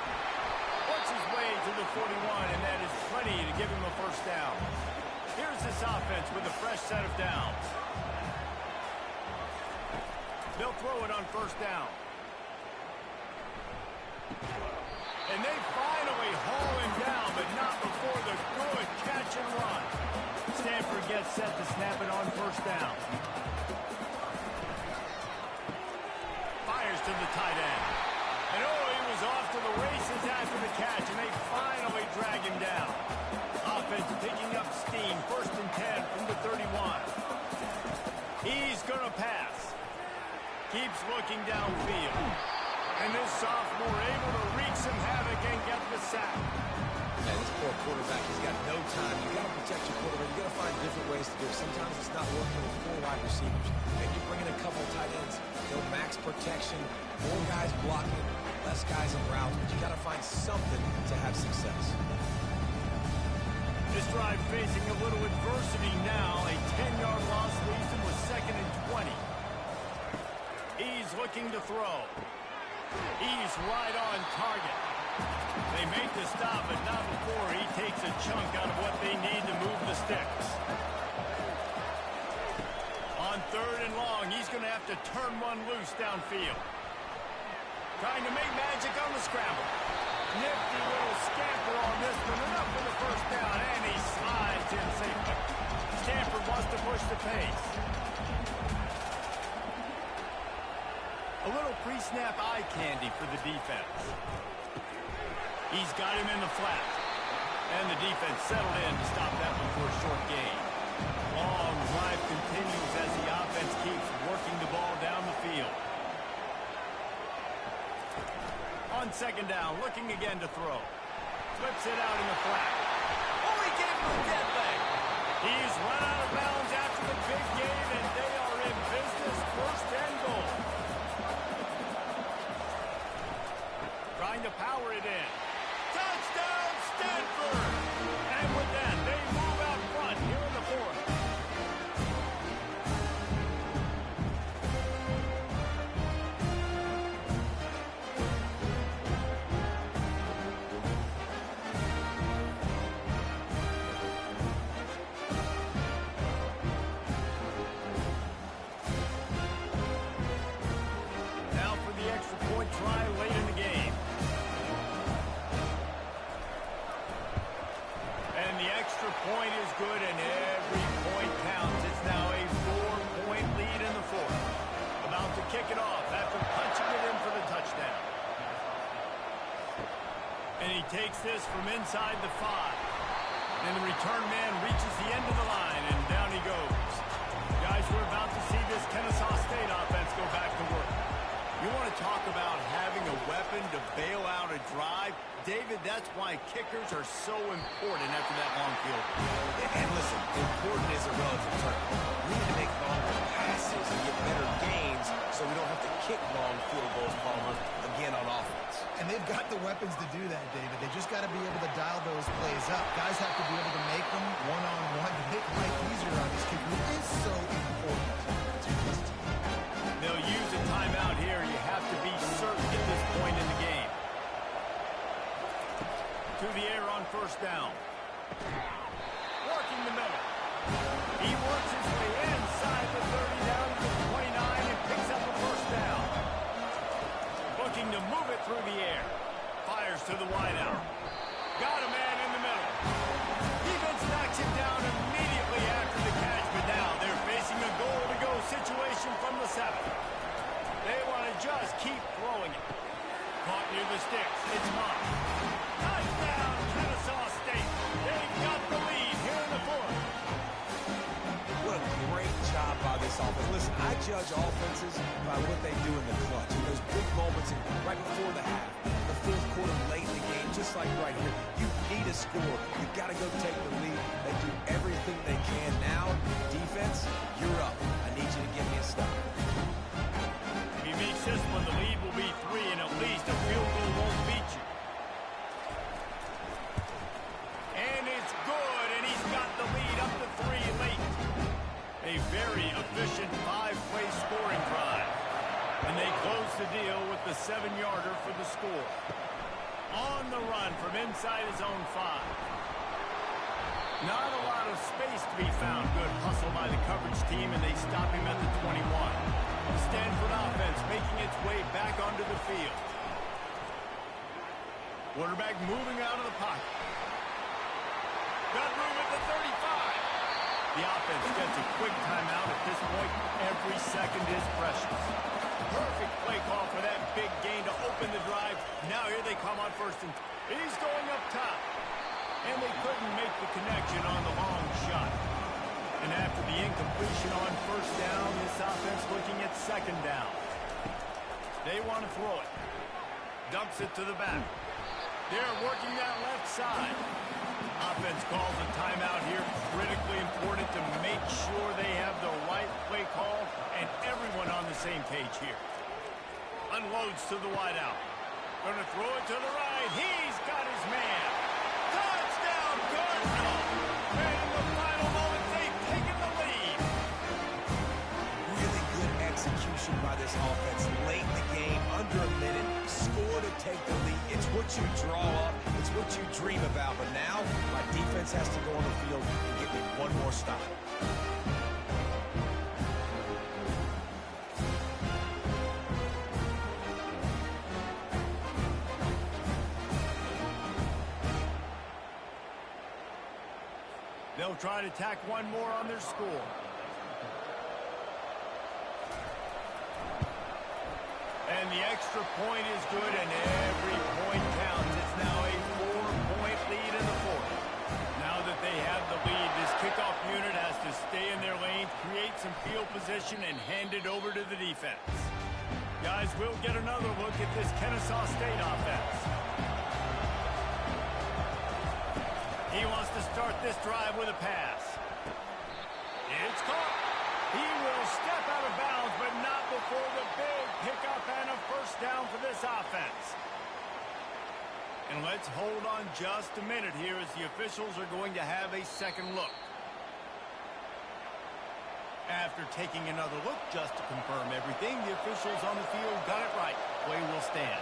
Works his way to the 41, and that is plenty to give him a first down. Here's this offense with a fresh set of downs. They'll throw it on first down. And they finally haul him down, but not before the good catch and run. Stanford gets set to snap it on first down. Fires to the tight end. And he was off to the races after the catch, and they finally drag him down. Offense picking up steam, first and 10 from the 31. He's going to pass. Keeps looking downfield. And this sophomore able to wreak some havoc and get the sack. Yeah, this poor quarterback, he's got no time. You've got to protect your quarterback. You've got to find different ways to do it. Sometimes it's not working with 4 wide receivers. Maybe you bring in a couple of tight ends. Max protection, more guys blocking, less guys in route. But you got to find something to have success. This drive facing a little adversity now. A 10-yard loss leaves him with second and 20. He's looking to throw. He's right on target. They make the stop, but not before he takes a chunk out of what they need to move the sticks. On third and long, he's going to have to turn one loose downfield. Trying to make magic on the scramble. Nifty little scamper on this one. Enough for the first down, and he slides in safely. Stanford wants to push the pace. A little pre-snap eye candy for the defense. He's got him in the flat. And the defense settled in to stop that one for a short gain. Long drive continues as the offense keeps working the ball down the field. On second down, looking again to throw. Flips it out in the flat. Oh, he gave him a dead leg. He's run out of bounds after the big game, and they are in business. First and goal. Trying to power it in. Touchdown, Stanford! And with that, they move out front here in the fourth. Now for the extra point try late in the game. And the extra point is good, and every point counts. It's now a 4-point lead in the fourth. About to kick it off after punching it in for the touchdown. And he takes this from inside the 5. And the return man reaches the end of the line, and down he goes. Guys, we're about to see this Kennesaw State offense go back to work. You want to talk about having a weapon to bail out a drive? David, that's why kickers are so important after that long field. And listen, important is a relative term. We need to make longer passes and get better gains so we don't have to kick long field goals, Palmer, again on offense. And they've got the weapons to do that, David. They just got to be able to dial those plays up. Guys have to be able to make them one-on-one to make life easier on this kicker. It is so important. They'll use a timeout here. You have to be certain at this point in the game. To the air on first down. Working the middle. He works his way inside the 30 down to the 29 and picks up the first down. Looking to move it through the air. Fires to the wideout. Got a man in the middle. Defense knocks him down immediately after the catch, but now they're facing a goal-to-go situation from the 7. They want to just keep throwing it. Caught near the sticks. It's Mock. Touchdown, Kennesaw State. They've got the lead here in the fourth. What a great job by this offense. Listen, I judge offenses by what they do in the clutch. And those big moments right before the half, the fourth quarter, late in the game, just like right here. You need a score. You got to go take the lead. They do everything they can now. Defense, you're up. I need you to give me a stop. If he makes this one, the lead will be 3, and at least a field goal won't beat you. And it's good, and he's got the lead up to 3 late. A very efficient 5-play scoring drive. And they close the deal with the 7-yarder for the score. On the run from inside his own 5. Not a lot of space to be found. Good hustle by the coverage team, and they stop him at the 21. The Stanford offense making its way back onto the field. Quarterback moving out of the pocket. Got room at the 35. The offense gets a quick timeout at this point. Every second is precious. Perfect play call for that big gain to open the drive. Now here they come on first and he's going up top. And they couldn't make the connection on the long shot. And after the incompletion on first down, this offense looking at second down. They want to throw it. Dumps it to the back. They're working that left side. Offense calls a timeout here. Critically important to make sure they have the right play call and everyone on the same page here. Unloads to the wideout. Going to throw it to the right. He's got his man. Touchdown, Cardinal. And in the final moments, they've taken the lead. Really good execution by this offense. Late in the game, under a minute, score to take the lead. It's what you draw up. It's what you dream about. But now, my defense has to go on the field and get me one more stop. They'll try to tack one more on their score. And the extra point is good, and every point counts. It's now a 4-point lead in the fourth. position and hand it over to the defense. Guys, we'll get another look at this Kennesaw State offense. He wants to start this drive with a pass. It's caught. He will step out of bounds, but not before the big pickup and a first down for this offense. And let's hold on just a minute here as the officials are going to have a second look. After taking another look just to confirm everything, the officials on the field got it right. Play will stand.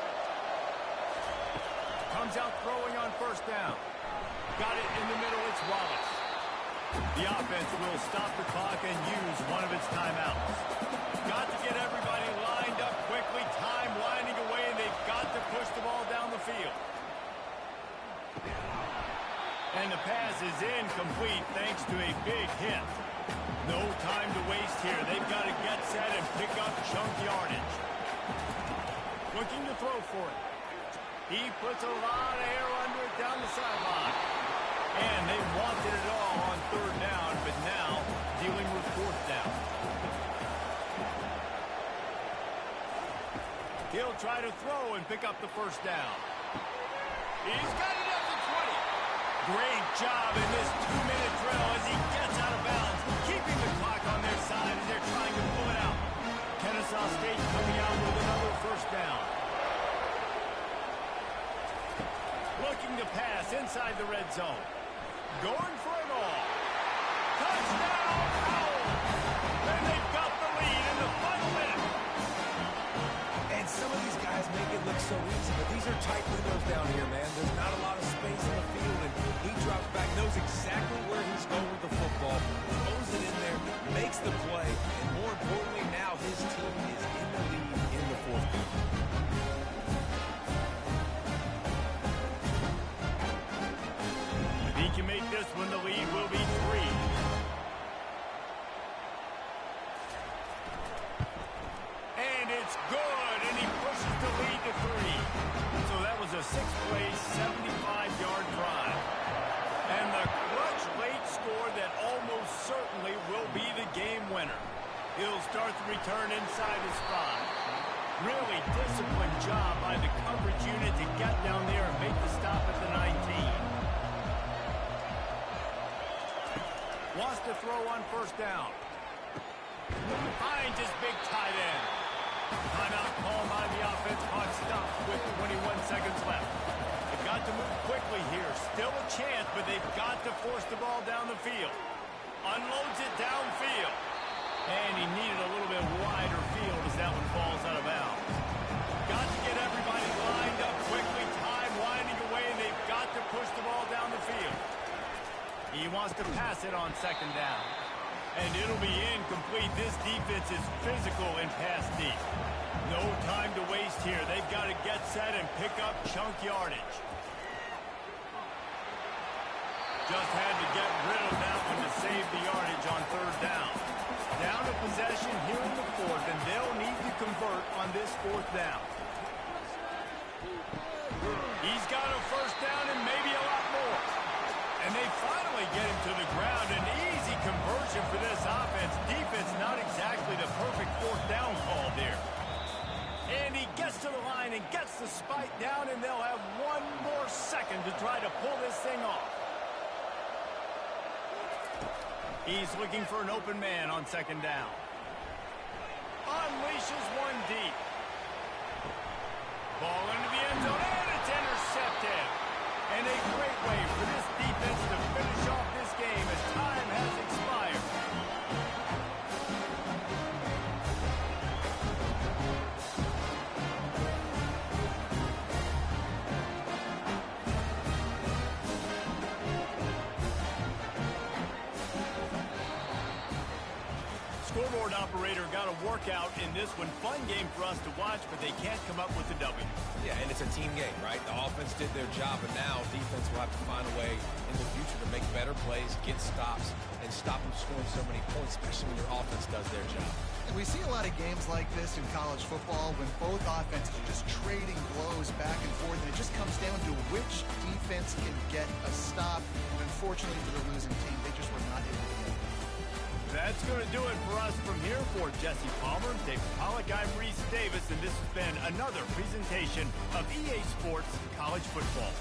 Comes out throwing on first down. Got it in the middle, it's Wallace. The offense will stop the clock and use one of its timeouts. Got to get everybody lined up quickly, time winding away, and they've got to push the ball down the field. And the pass is incomplete thanks to a big hit. No time to waste here. They've got to get set and pick up chunk yardage. Looking to throw for it. He puts a lot of air under it down the sideline. And they wanted it all on third down, but now dealing with fourth down. He'll try to throw and pick up the first down. He's got it at the 20. Great job in this 2-minute drill as he gets out of bounds, keeping the clock on their side as they're trying to pull it out. Kennesaw State coming out with another first down. Looking to pass inside the red zone. Going for it all. Touchdown, Howell! And they've got the lead in the final minute. And some of these guys make it look so easy, but these are tight windows down here, man. There's not a lot of space in the field, and he drops back, knows exactly where he's going with the football, throws it in there, makes the play, and more importantly, now his team is in the lead in the fourth quarter. If he can make this one, the lead will be 3. And it's good, and he pushes the lead to 3. So that was a 6-play, 75-yard drive. And the clutch late score that almost certainly will be the game winner. He'll start the return inside his 5. Really disciplined job by the coverage unit to get down there and make the stop at the 19. Wants to throw on first down. Finds his big tight end. Timeout called by the offense. Clock stopped with 21 seconds left. They've got to move quickly here. Still a chance, but they've got to force the ball down the field. Unloads it downfield. And he needed a little bit wider field as that one falls out of bounds. Got to get everybody lined up quickly. Time winding away, and they've got to push the ball down the field. He wants to pass it on second down. And it'll be incomplete. This defense is physical and pass deep. No time to waste here. They've got to get set and pick up chunk yardage. Just had to get rid of that one to save the yardage on third down. Down to possession here in the fourth, and they'll need to convert on this fourth down. He's got a first down and maybe a lot more. And they finally get him to the ground. An easy conversion for this offense. Defense not exactly the perfect fourth down call there. And he gets to the line and gets the spike down, and they'll have one more second to try to pull this thing off. He's looking for an open man on second down. Unleashes one deep. Ball into the end zone, and it's intercepted. And a great way for this defense to finish off this game as time has expired. Scoreboard operator got a workout in this one. Fun game for us to watch, but they can't come up with the W. Yeah, and it's a team game, right? The offense did their job, and now defense will have to find a way in the future to make better plays, get stops, and stop them scoring so many points, especially when your offense does their job. And we see a lot of games like this in college football when both offenses are just trading blows back and forth, and it just comes down to which defense can get a stop. And unfortunately for the losing team, they just were not able to get it. That's going to do it for us from here. For Jesse Palmer, Dave Pollock, I'm Reese Davis, and this has been another presentation of EA Sports College Football.